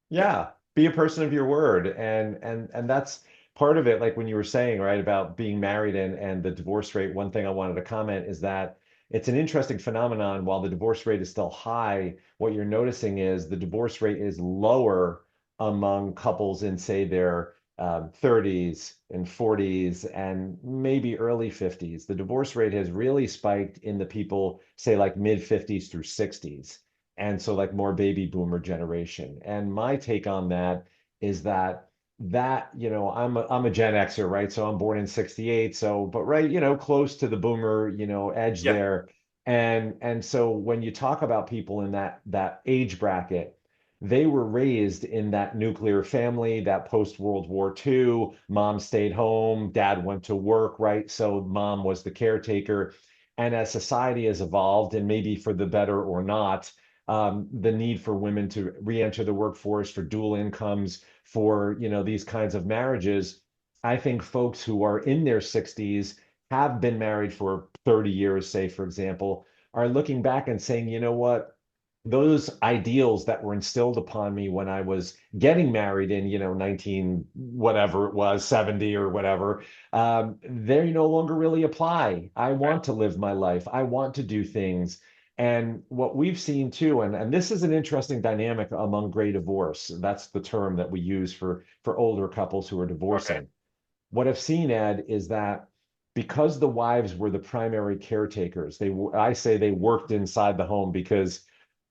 Speaker 1: Yeah.
Speaker 2: Yeah. Be a person of your word. And that's part of it, like when you were saying, right, about being married and the divorce rate. One thing I wanted to comment is that it's an interesting phenomenon. While the divorce rate is still high, what you're noticing is the divorce rate is lower among couples in, say, their 30s and 40s and maybe early 50s. The divorce rate has really spiked in the people, say, like mid 50s through 60s, and so like more baby boomer generation. And my take on that is that I'm a Gen Xer, right? So I'm born in 68. So but right, close to the boomer, edge
Speaker 1: Yeah.
Speaker 2: there. And so when you talk about people in that age bracket, they were raised in that nuclear family, that post World War II. Mom stayed home, dad went to work, right? So mom was the caretaker. And as society has evolved, and maybe for the better or not, the need for women to re-enter the workforce, for dual incomes, for these kinds of marriages. I think folks who are in their 60s, have been married for 30 years, say, for example, are looking back and saying, you know what? Those ideals that were instilled upon me when I was getting married in, 19, whatever it was, 70 or whatever, they no longer really apply. I want to live my life. I want to do things. And what we've seen too, and this is an interesting dynamic among gray divorce. That's the term that we use for older couples who are
Speaker 1: Okay.
Speaker 2: divorcing. What I've seen, Ed, is that because the wives were the primary caretakers, I say they worked inside the home because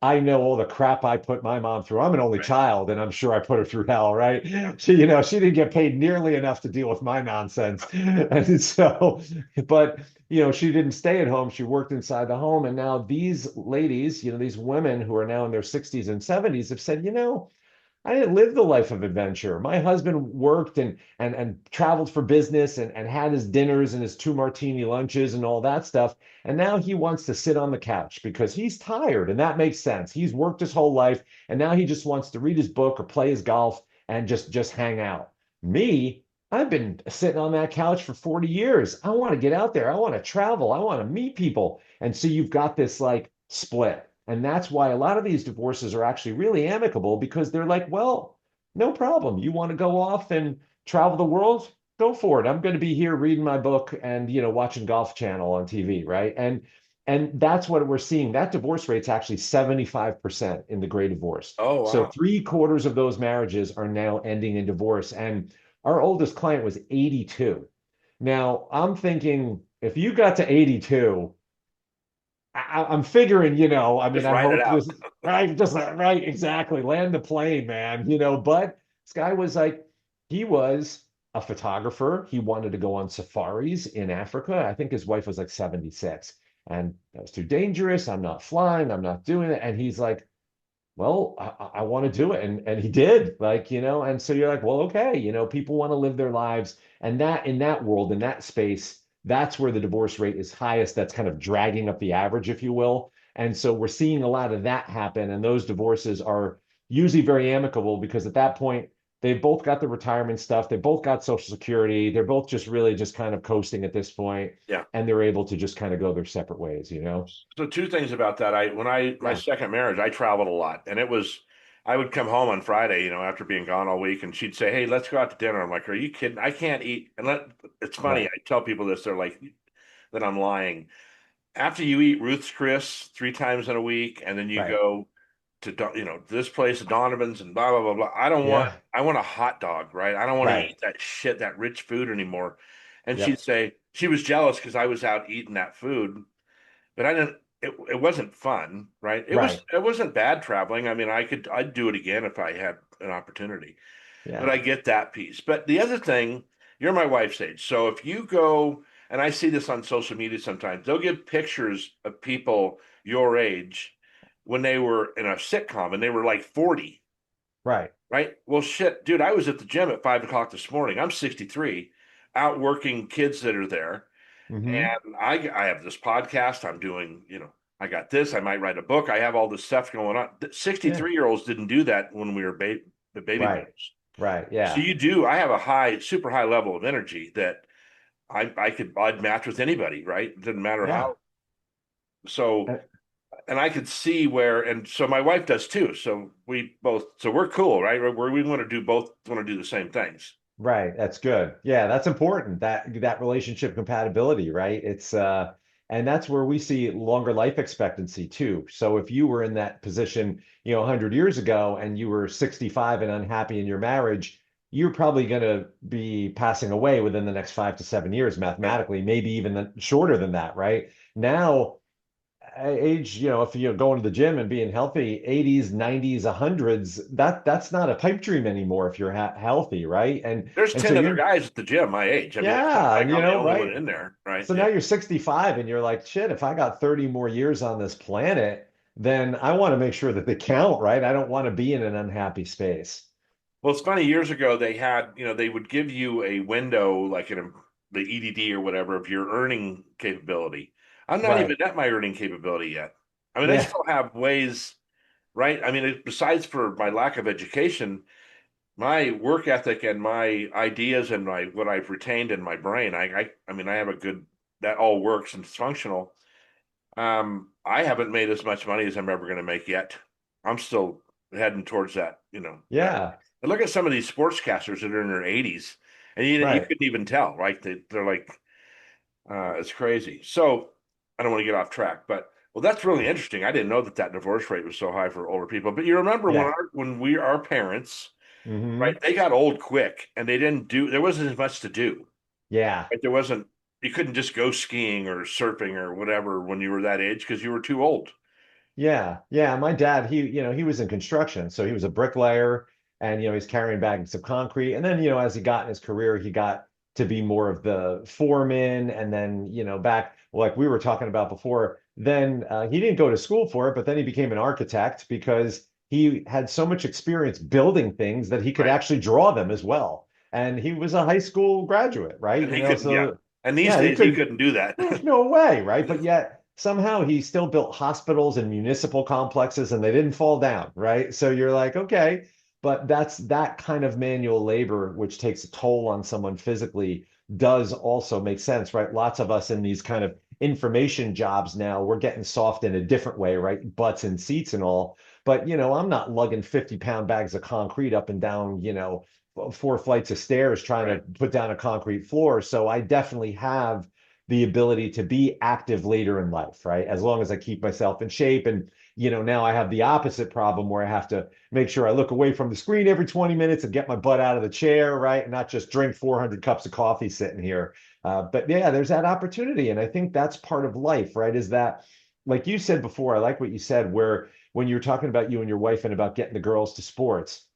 Speaker 2: I know all the crap I put my mom through. I'm an only
Speaker 1: Right.
Speaker 2: child, and I'm sure I put her through hell, right? She didn't get paid nearly enough to deal with my nonsense. And so, but she didn't stay at home. She worked inside the home. And now these ladies, these women who are now in their 60s and 70s have said, I didn't live the life of adventure. My husband worked and traveled for business and had his dinners and his 2 martini lunches and all that stuff. And now he wants to sit on the couch because he's tired, and that makes sense. He's worked his whole life, and now he just wants to read his book or play his golf and just hang out. Me, I've been sitting on that couch for 40 years. I want to get out there. I want to travel. I want to meet people. And so you've got this like split. And that's why a lot of these divorces are actually really amicable, because they're like, well, no problem. You want to go off and travel the world? Go for it. I'm going to be here reading my book and, watching Golf Channel on TV, right? And And that's what we're seeing. That divorce rate's actually 75% in the gray divorce.
Speaker 1: Oh,
Speaker 2: So
Speaker 1: wow.
Speaker 2: 3/4 of those marriages are now ending in divorce. And our oldest client was 82. Now, I'm thinking if you got to 82, I'm figuring, I mean,
Speaker 1: Just
Speaker 2: I
Speaker 1: write it
Speaker 2: hope
Speaker 1: out.
Speaker 2: this, right, just right, exactly, land the plane, man. But this guy was like, he was a photographer. He wanted to go on safaris in Africa. I think his wife was like 76, and that was too dangerous. I'm not flying. I'm not doing it. And he's like, well, I want to do it. And he did, like, and so you're like, well, okay, people want to live their lives. And that in that world, in that space, that's where the divorce rate is highest. That's kind of dragging up the average, if you will. And so we're seeing a lot of that happen. And those divorces are usually very amicable because at that point, they've both got the retirement stuff, they both got Social Security, they're both just really just kind of coasting at this point,
Speaker 1: Yeah.
Speaker 2: and they're able to just kind of go their separate ways.
Speaker 1: So two things about that. My
Speaker 2: Yeah,
Speaker 1: second marriage, I traveled a lot, and I would come home on Friday, after being gone all week, and she'd say, "Hey, let's go out to dinner." I'm like, "Are you kidding? I can't eat." It's funny.
Speaker 2: right,
Speaker 1: I tell people this, they're like that I'm lying. After you eat Ruth's Chris 3 times in a week, and then you
Speaker 2: right.
Speaker 1: go to this place, Donovan's, and blah blah blah blah. I don't want.
Speaker 2: Yeah,
Speaker 1: I want a hot dog, right? I don't want to
Speaker 2: right.
Speaker 1: eat that shit, that rich food anymore. And she'd
Speaker 2: Yep.
Speaker 1: say she was jealous because I was out eating that food, but I didn't. It wasn't fun, right?
Speaker 2: Right.
Speaker 1: It wasn't bad traveling. I mean, I'd do it again if I had an opportunity. But I
Speaker 2: Yeah.
Speaker 1: get that piece. But the other thing, you're my wife's age. So if you go, and I see this on social media sometimes, they'll give pictures of people your age when they were in a sitcom and they were like 40,
Speaker 2: Right.
Speaker 1: right? Well, shit, dude, I was at the gym at 5 o'clock this morning. I'm 63, out working kids that are there.
Speaker 2: Hmm.
Speaker 1: And I have this podcast. I'm doing, I got this. I might write a book. I have all this stuff going on.
Speaker 2: Yeah.
Speaker 1: 63-year-olds didn't do that when we were the baby
Speaker 2: Right.
Speaker 1: boomers.
Speaker 2: Right.
Speaker 1: So
Speaker 2: Yeah.
Speaker 1: you do. I have a super high level of energy that I'd match with anybody, right? It doesn't matter
Speaker 2: Yeah.
Speaker 1: how. So,
Speaker 2: Uh,
Speaker 1: and I could see where, and so my wife does too. So we're cool, right? Where we want to do both, want to do the same things.
Speaker 2: Right. That's good. Yeah, that's important. That relationship compatibility, right? And that's where we see longer life expectancy too. So if you were in that position, 100 years ago and you were 65 and unhappy in your marriage, you're probably going to be passing away within the next 5 to 7 years
Speaker 1: Right.
Speaker 2: mathematically, maybe even shorter than that, right? Now, age, if you're going to the gym and being healthy, 80s, 90s, 100s, that's not a pipe dream anymore if you're healthy, right? And
Speaker 1: There's
Speaker 2: and so
Speaker 1: 10 other
Speaker 2: you're,
Speaker 1: guys at the gym my age. I mean, it's not
Speaker 2: yeah,
Speaker 1: like I'm the only one
Speaker 2: right.
Speaker 1: in there, right?
Speaker 2: So now
Speaker 1: Yeah.
Speaker 2: you're 65 and you're like, shit, if I got 30 more years on this planet, then I want to make sure that they count, right? I don't want to be in an unhappy space.
Speaker 1: Well, it's funny. Years ago, they had, they would give you a window, like in the EDD or whatever, of your earning capability. I'm not even
Speaker 2: Right.
Speaker 1: at my earning capability yet. I mean, I
Speaker 2: Yeah.
Speaker 1: still have ways, right? I mean, besides for my lack of education, my work ethic and my ideas and my what I've retained in my brain, I mean, I have a good that all works and it's functional. I haven't made as much money as I'm ever going to make yet. I'm still heading towards that.
Speaker 2: Yeah.
Speaker 1: And look at some of these sportscasters that are in their 80s, and you
Speaker 2: Right.
Speaker 1: couldn't even tell, right? They're like, it's crazy. So I don't want to get off track, but well, that's really interesting. I didn't know that divorce rate was so high for older people. But you remember
Speaker 2: Yeah.
Speaker 1: when we our parents, right?
Speaker 2: Hmm.
Speaker 1: They got old quick, and there wasn't as much to do.
Speaker 2: Yeah.
Speaker 1: Right? You couldn't just go skiing or surfing or whatever when you were that age because you were too old.
Speaker 2: Yeah, yeah. My dad, he was in construction, so he was a bricklayer, and he's carrying bags of concrete. And then, as he got in his career, he got to be more of the foreman. And then, back like we were talking about before, then he didn't go to school for it, but then he became an architect because he had so much experience building things that he could
Speaker 1: Right.
Speaker 2: actually draw them as well. And he was a high school graduate, right?
Speaker 1: And he couldn't, yeah.
Speaker 2: So
Speaker 1: And these
Speaker 2: yeah, he
Speaker 1: days he
Speaker 2: could.
Speaker 1: couldn't do that.
Speaker 2: There's no way, right? But yet somehow he still built hospitals and municipal complexes and they didn't fall down, right? So you're like, okay, but that's that kind of manual labor, which takes a toll on someone physically, does also make sense, right? Lots of us in these kind of information jobs now, we're getting soft in a different way, right? Butts and seats and all. But, I'm not lugging 50-pound bags of concrete up and down, 4 flights of stairs trying to
Speaker 1: Right.
Speaker 2: put down a concrete floor. So I definitely have the ability to be active later in life, right? As long as I keep myself in shape. And, now I have the opposite problem where I have to make sure I look away from the screen every 20 minutes and get my butt out of the chair, right? And not just drink 400 cups of coffee sitting here. But yeah, there's that opportunity. And I think that's part of life, right? Is that, like you said before, I like what you said, where when you were talking about you and your wife and about getting the girls to sports,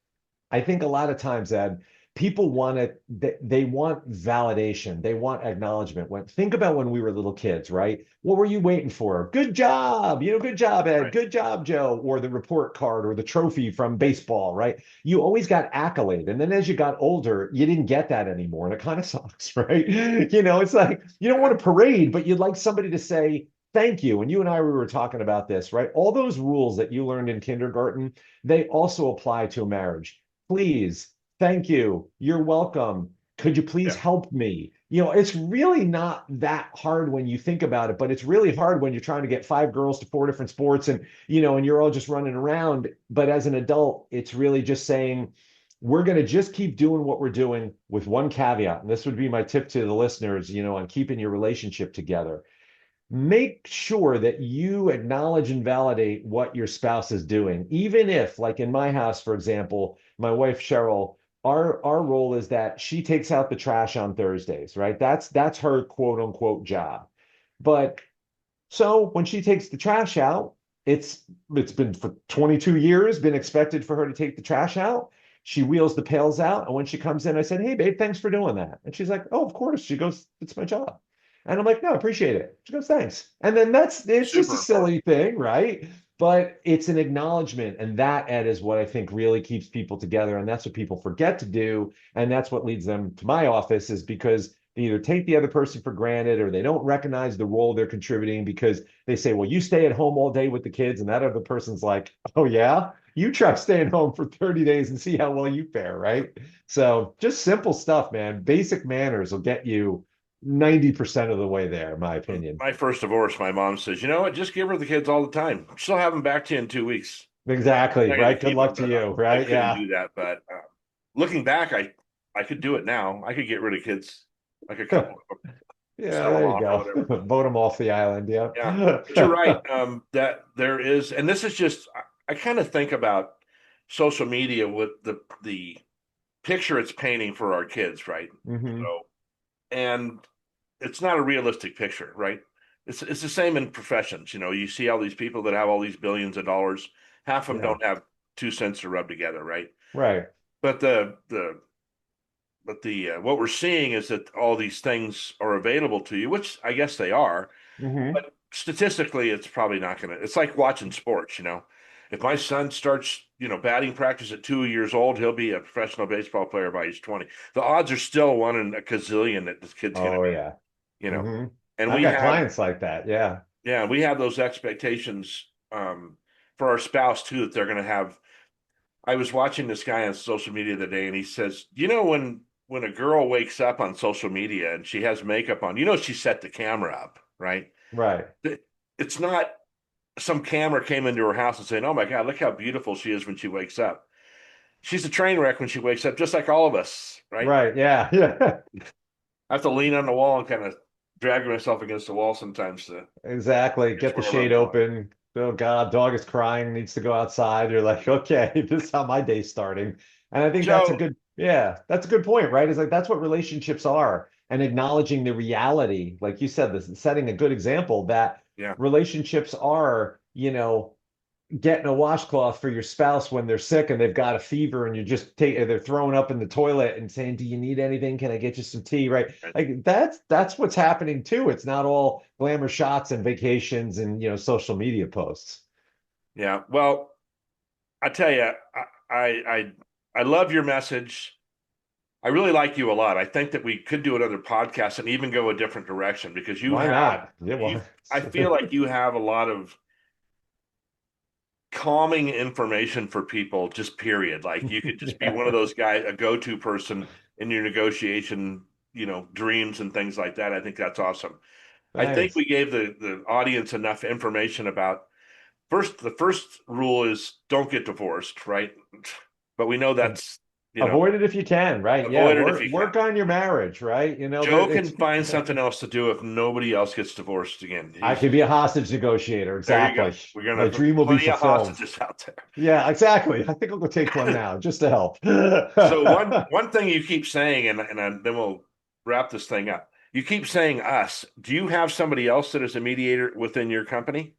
Speaker 2: I think a lot of times, Ed, people want it, they want validation, they want acknowledgement. Think about when we were little kids, right? What were you waiting for? Good job, good job, Ed,
Speaker 1: Right.
Speaker 2: good job, Joe, or the report card or the trophy from baseball, right? You always got accolade. And then as you got older, you didn't get that anymore. And it kind of sucks, right? It's like you don't want a parade, but you'd like somebody to say, thank you. And you and I, we were talking about this, right? All those rules that you learned in kindergarten, they also apply to a marriage. Please, thank you, you're welcome. Could you please
Speaker 1: Yeah.
Speaker 2: help me? It's really not that hard when you think about it, but it's really hard when you're trying to get five girls to four different sports and you're all just running around. But as an adult, it's really just saying, we're going to just keep doing what we're doing with one caveat. And this would be my tip to the listeners, on keeping your relationship together. Make sure that you acknowledge and validate what your spouse is doing, even if, like in my house, for example, my wife Cheryl, our role is that she takes out the trash on Thursdays, right? That's her quote unquote job. But so when she takes the trash out, it's been for 22 years been expected for her to take the trash out. She wheels the pails out, and when she comes in, I said, "Hey, babe, thanks for doing that." And she's like, "Oh, of course." She goes, "It's my job." And I'm like, "No, I appreciate it." She goes, "Thanks." And then it's just a
Speaker 1: Super important.
Speaker 2: silly thing, right? But it's an acknowledgement. And that, Ed, is what I think really keeps people together. And that's what people forget to do. And that's what leads them to my office, is because they either take the other person for granted or they don't recognize the role they're contributing because they say, well, you stay at home all day with the kids. And that other person's like, oh, yeah, you try staying home for 30 days and see how well you fare. Right. So just simple stuff, man. Basic manners will get you 90% of the way there, in my opinion.
Speaker 1: My first divorce, my mom says, you know what? Just give her the kids all the time. She'll have them back to you in 2 weeks.
Speaker 2: Exactly.
Speaker 1: I'm not going to
Speaker 2: Right. Good
Speaker 1: keep
Speaker 2: luck
Speaker 1: them,
Speaker 2: to
Speaker 1: but
Speaker 2: you.
Speaker 1: I
Speaker 2: Right.
Speaker 1: couldn't
Speaker 2: Yeah.
Speaker 1: do that. But looking back, I could do it now. I could get rid of kids, like a couple of them,
Speaker 2: Yeah.
Speaker 1: sell them
Speaker 2: There you
Speaker 1: off or
Speaker 2: go.
Speaker 1: whatever.
Speaker 2: Vote them off the island. Yeah.
Speaker 1: Yeah, but you're right. That there is, and this is just, I kind of think about social media with the picture it's painting for our kids, right?
Speaker 2: hmm
Speaker 1: So, and it's not a realistic picture, right? It's the same in professions. You see all these people that have all these billions of dollars. Half of them
Speaker 2: Yeah.
Speaker 1: don't have 2 cents to rub together, right?
Speaker 2: Right.
Speaker 1: But the what we're seeing is that all these things are available to you, which I guess they are.
Speaker 2: hmm
Speaker 1: But statistically, it's probably not going to. It's like watching sports. If my son starts, batting practice at 2 years old, he'll be a professional baseball player by age 20. The odds are still one in a gazillion that this kid's going to
Speaker 2: Oh,
Speaker 1: be,
Speaker 2: yeah.
Speaker 1: you know.
Speaker 2: hmm
Speaker 1: And
Speaker 2: I've
Speaker 1: we
Speaker 2: got
Speaker 1: have,
Speaker 2: clients like that. Yeah.
Speaker 1: yeah, we have those expectations for our spouse too, that they're going to have. I was watching this guy on social media the other day, and he says, when a girl wakes up on social media and she has makeup on, she set the camera up, right?
Speaker 2: Right.
Speaker 1: It's not some camera came into her house and saying, "Oh my God, look how beautiful she is when she wakes up." She's a train wreck when she wakes up, just like all of us, right?
Speaker 2: Right. Yeah. Yeah.
Speaker 1: I have to lean on the wall and kind of drag myself against the wall sometimes to
Speaker 2: Exactly.
Speaker 1: get to
Speaker 2: Get the
Speaker 1: wherever I'm
Speaker 2: shade
Speaker 1: going.
Speaker 2: open. Oh God, dog is crying, needs to go outside. You're like, okay, this is how my day's starting. And I think that's a
Speaker 1: Joe,
Speaker 2: good, yeah, that's a good point, right? It's like that's what relationships are, and acknowledging the reality, like you said, this setting a good example that
Speaker 1: yeah,
Speaker 2: relationships are, getting a washcloth for your spouse when they're sick and they've got a fever and they're throwing up in the toilet and saying, do you need anything, can I get you some tea, right? Like that's what's happening too. It's not all glamour shots and vacations and social media posts.
Speaker 1: yeah. Well, I tell you, I love your message. I really like you a lot. I think that we could do another podcast and even go a different direction because
Speaker 2: Why not? Yeah,
Speaker 1: you,
Speaker 2: well,
Speaker 1: I feel like you have a lot of calming information for people, just period. Like you could just be one of
Speaker 2: yeah,
Speaker 1: those guys, a go-to person in your negotiation, dreams and things like that. I think that's awesome. I think
Speaker 2: thanks.
Speaker 1: we gave the audience enough information about the first rule is don't get divorced, right? But we know
Speaker 2: And
Speaker 1: that's You know,
Speaker 2: Avoid it if you can, right? Yeah,
Speaker 1: avoid it if
Speaker 2: work
Speaker 1: you can.
Speaker 2: work on your marriage, right?
Speaker 1: Joe
Speaker 2: It's
Speaker 1: can find something else to do if nobody else gets divorced again.
Speaker 2: I could be a hostage negotiator.
Speaker 1: There you go.
Speaker 2: Exactly.
Speaker 1: We're gonna
Speaker 2: The
Speaker 1: have
Speaker 2: dream will be
Speaker 1: plenty of
Speaker 2: fulfilled.
Speaker 1: hostages out
Speaker 2: Yeah, exactly. I think I'll go take one
Speaker 1: there.
Speaker 2: now just to help.
Speaker 1: So one thing you keep saying, and then we'll wrap this thing up. You keep saying us. Do you have somebody else that is a mediator within your company?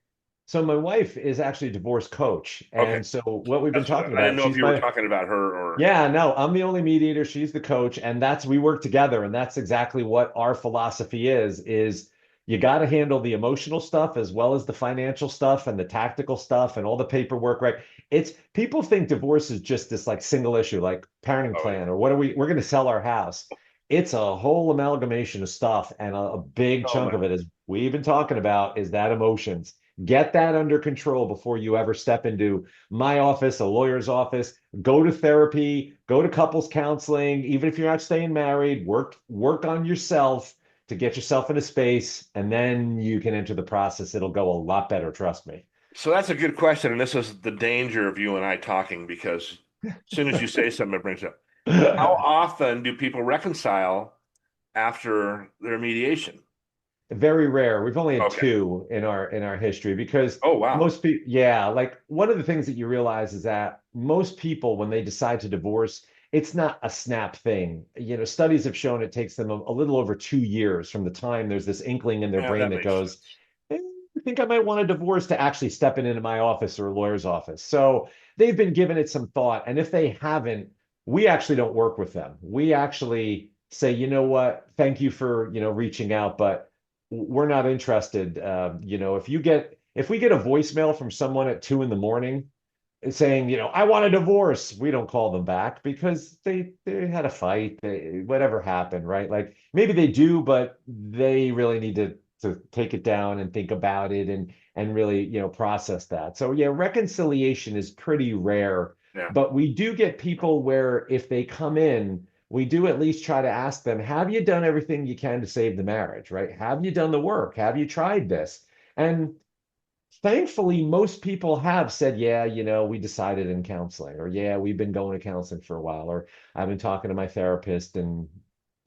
Speaker 2: So my wife is actually a divorce coach.
Speaker 1: Okay,
Speaker 2: And so what we've been
Speaker 1: that's what
Speaker 2: talking
Speaker 1: I didn't
Speaker 2: about,
Speaker 1: know if
Speaker 2: she's
Speaker 1: you were
Speaker 2: my
Speaker 1: talking about her or.
Speaker 2: yeah, no, I'm the only mediator. She's the coach, and that's we work together, and that's exactly what our philosophy is you got to handle the emotional stuff as well as the financial stuff and the tactical stuff and all the paperwork, right? It's people think divorce is just this like single issue, like parenting
Speaker 1: Oh yeah.
Speaker 2: plan or what are we're going to sell our house. It's a whole amalgamation of stuff, and a big
Speaker 1: Oh
Speaker 2: chunk
Speaker 1: man.
Speaker 2: of it is we've been talking about is that emotions. Get that under control before you ever step into my office, a lawyer's office. Go to therapy, go to couples counseling, even if you're not staying married, work on yourself to get yourself in a space, and then you can enter the process. It'll go a lot better, trust me.
Speaker 1: So that's a good question, and this is the danger of you and I talking because as soon as you say something, it brings up. How often do people reconcile after their mediation?
Speaker 2: Very rare. We've only had
Speaker 1: Okay.
Speaker 2: two in our history because
Speaker 1: Oh wow.
Speaker 2: most people, yeah, like one of the things that you realize is that most people, when they decide to divorce, it's not a snap thing. Studies have shown it takes them a little over 2 years from the time there's this inkling in their
Speaker 1: Yeah,
Speaker 2: brain
Speaker 1: that
Speaker 2: that
Speaker 1: makes
Speaker 2: goes,
Speaker 1: sense.
Speaker 2: I think I might want a divorce to actually stepping into my office or a lawyer's office. So they've been giving it some thought. And if they haven't, we actually don't work with them. We actually say, you know what, thank you for, reaching out, but we're not interested. If we get a voicemail from someone at 2 in the morning saying, I want a divorce, we don't call them back because they had a fight, whatever happened, right? Like maybe they do, but they really need to take it down and think about it and really, process that. So yeah, reconciliation is pretty rare,
Speaker 1: Yeah.
Speaker 2: but we do get people where if they come in, we do at least try to ask them, have you done everything you can to save the marriage, right? Have you done the work? Have you tried this? And thankfully, most people have said, yeah, we decided in counseling, or yeah, we've been going to counseling for a while, or I've been talking to my therapist and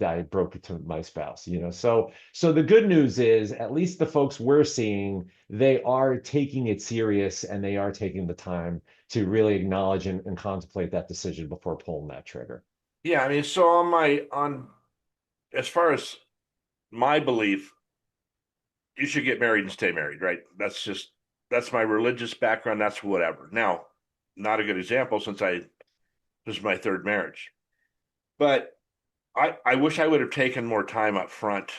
Speaker 2: I broke it to my spouse. So the good news is at least the folks we're seeing, they are taking it serious and they are taking the time to really acknowledge and contemplate that decision before pulling that trigger.
Speaker 1: Yeah, I mean, so on as far as my belief, you should get married and stay married, right? That's my religious background, that's whatever. Now, not a good example since this is my third marriage. But I wish I would have taken more time up front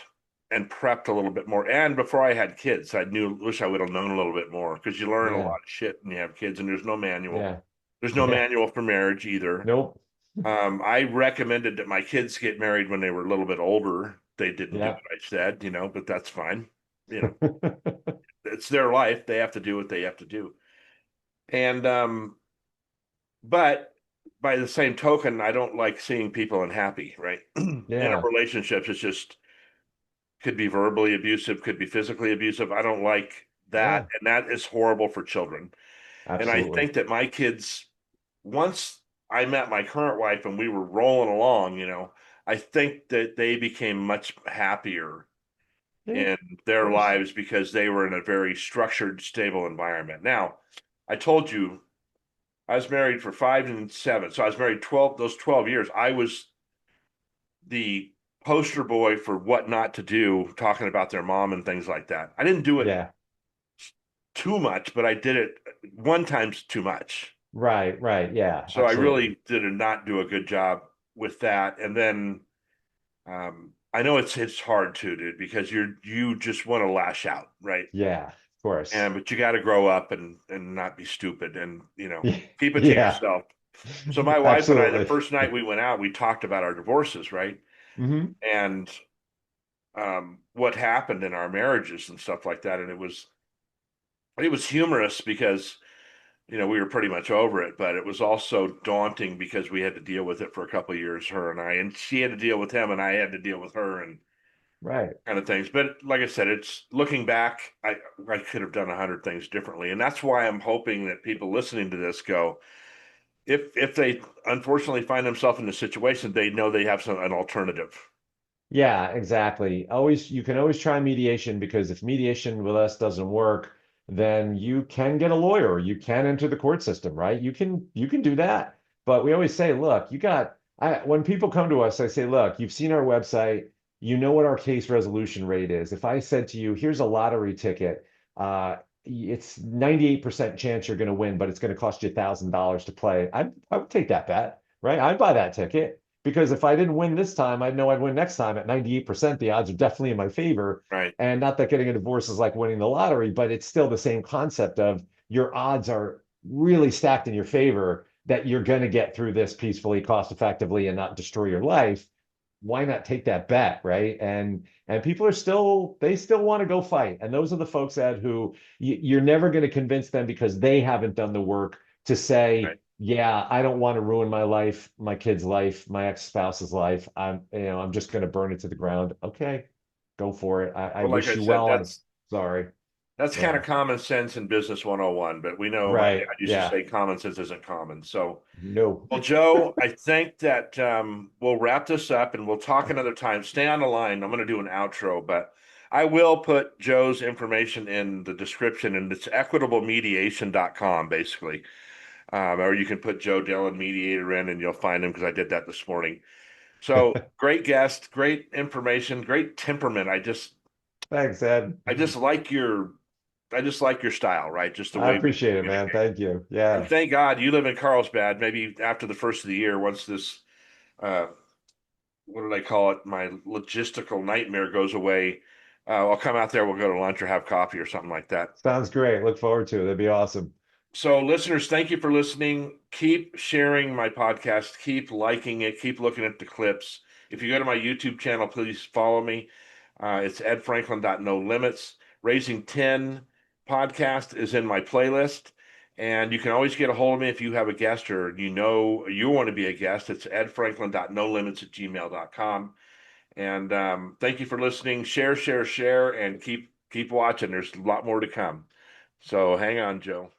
Speaker 1: and prepped a little bit more. And before I had kids, wish I would have known a little bit more because you learn a lot
Speaker 2: Yeah,
Speaker 1: of shit when you have kids and there's no manual.
Speaker 2: yeah,
Speaker 1: There's no
Speaker 2: yeah.
Speaker 1: manual for marriage either.
Speaker 2: Nope.
Speaker 1: I recommended that my kids get married when they were a little bit older. They didn't do
Speaker 2: Yeah.
Speaker 1: what I said, but that's fine. You know, it's their life. They have to do what they have to do. And but by the same token, I don't like seeing people unhappy, right? In a
Speaker 2: Yeah,
Speaker 1: relationships, it's just could be verbally abusive, could be physically abusive. I don't like that.
Speaker 2: yeah,
Speaker 1: And that is horrible for children. And I
Speaker 2: absolutely.
Speaker 1: think that my kids, once I met my current wife and we were rolling along, I think that they became much happier
Speaker 2: Yeah, of
Speaker 1: in their
Speaker 2: course.
Speaker 1: lives because they were in a very structured, stable environment. Now, I told you I was married for 5 and 7. So I was married 12, those 12 years. I was the poster boy for what not to do, talking about their mom and things like that. I didn't do it
Speaker 2: Yeah.
Speaker 1: too much, but I did it one time's too much.
Speaker 2: Right, right. Yeah,
Speaker 1: So I
Speaker 2: absolutely.
Speaker 1: really did not do a good job with that. And then I know it's hard too, dude, because you just want to lash out, right?
Speaker 2: Yeah, of course.
Speaker 1: And but you got to grow up and not be stupid and keep it to
Speaker 2: Yeah,
Speaker 1: yourself. So my wife and I, the
Speaker 2: absolutely.
Speaker 1: first night we went out, we talked about our divorces, right?
Speaker 2: Hmm.
Speaker 1: And what happened in our marriages and stuff like that. And it was humorous because we were pretty much over it, but it was also daunting because we had to deal with it for a couple of years, her and I, and she had to deal with him, and I had to deal with her, and
Speaker 2: Right.
Speaker 1: kind of things. But like I said, it's looking back, I could have done 100 things differently, and that's why I'm hoping that people listening to this go, if they unfortunately find themselves in the situation, they know they have an alternative.
Speaker 2: Yeah, exactly. Always, you can always try mediation because if mediation with us doesn't work, then you can get a lawyer. You can enter the court system, right? You can do that. But we always say, look, when people come to us, I say, look, you've seen our website, you know what our case resolution rate is. If I said to you, here's a lottery ticket, it's 98% chance you're going to win, but it's going to cost you $1,000 to play. I would take that bet, right? I'd buy that ticket. Because if I didn't win this time, I know I'd win next time at 98%. The odds are definitely in my favor.
Speaker 1: Right.
Speaker 2: And not that getting a divorce is like winning the lottery, but it's still the same concept of your odds are really stacked in your favor that you're going to get through this peacefully, cost effectively, and not destroy your life. Why not take that bet, right? And people are still they still want to go fight. And those are the folks that who you're never going to convince them because they haven't done the work to
Speaker 1: Right.
Speaker 2: say, yeah, I don't want to ruin my life, my kid's life, my ex-spouse's life. I'm just going to burn it to the ground. Okay, go for it. I
Speaker 1: Well, like
Speaker 2: wish
Speaker 1: I
Speaker 2: you
Speaker 1: said,
Speaker 2: well. I'm sorry.
Speaker 1: that's kind
Speaker 2: Yeah.
Speaker 1: of common sense in business 101, but we know my
Speaker 2: Right.
Speaker 1: dad used to
Speaker 2: Yeah.
Speaker 1: say common sense isn't common. So,
Speaker 2: No.
Speaker 1: well, Joe, I think that we'll wrap this up and we'll talk another time. Stay on the line. I'm going to do an outro, but I will put Joe's information in the description, and it's equitablemediation.com, basically. Or you can put Joe Dillon Mediator in and you'll find him because I did that this morning. So great guest, great information, great temperament.
Speaker 2: Thanks, Ed.
Speaker 1: I just like your I just like your style, right? Just the
Speaker 2: I
Speaker 1: way we
Speaker 2: appreciate it, man.
Speaker 1: communicate.
Speaker 2: Thank you.
Speaker 1: And
Speaker 2: Yeah.
Speaker 1: thank God you live in Carlsbad. Maybe after the first of the year, once this uh, what do they call it? My logistical nightmare goes away. I'll come out there. We'll go to lunch or have coffee or something like that.
Speaker 2: Sounds great. Look forward to it. That'd be awesome.
Speaker 1: So, listeners, thank you for listening. Keep sharing my podcast. Keep liking it. Keep looking at the clips. If you go to my YouTube channel, please follow me. It's edfranklin.nolimits. Raising 10 podcast is in my playlist. And you can always get a hold of me if you have a guest or you know you want to be a guest. It's edfranklin.nolimits@gmail.com. And thank you for listening. Share, share, share, and keep watching. There's a lot more to come. So hang on, Joe.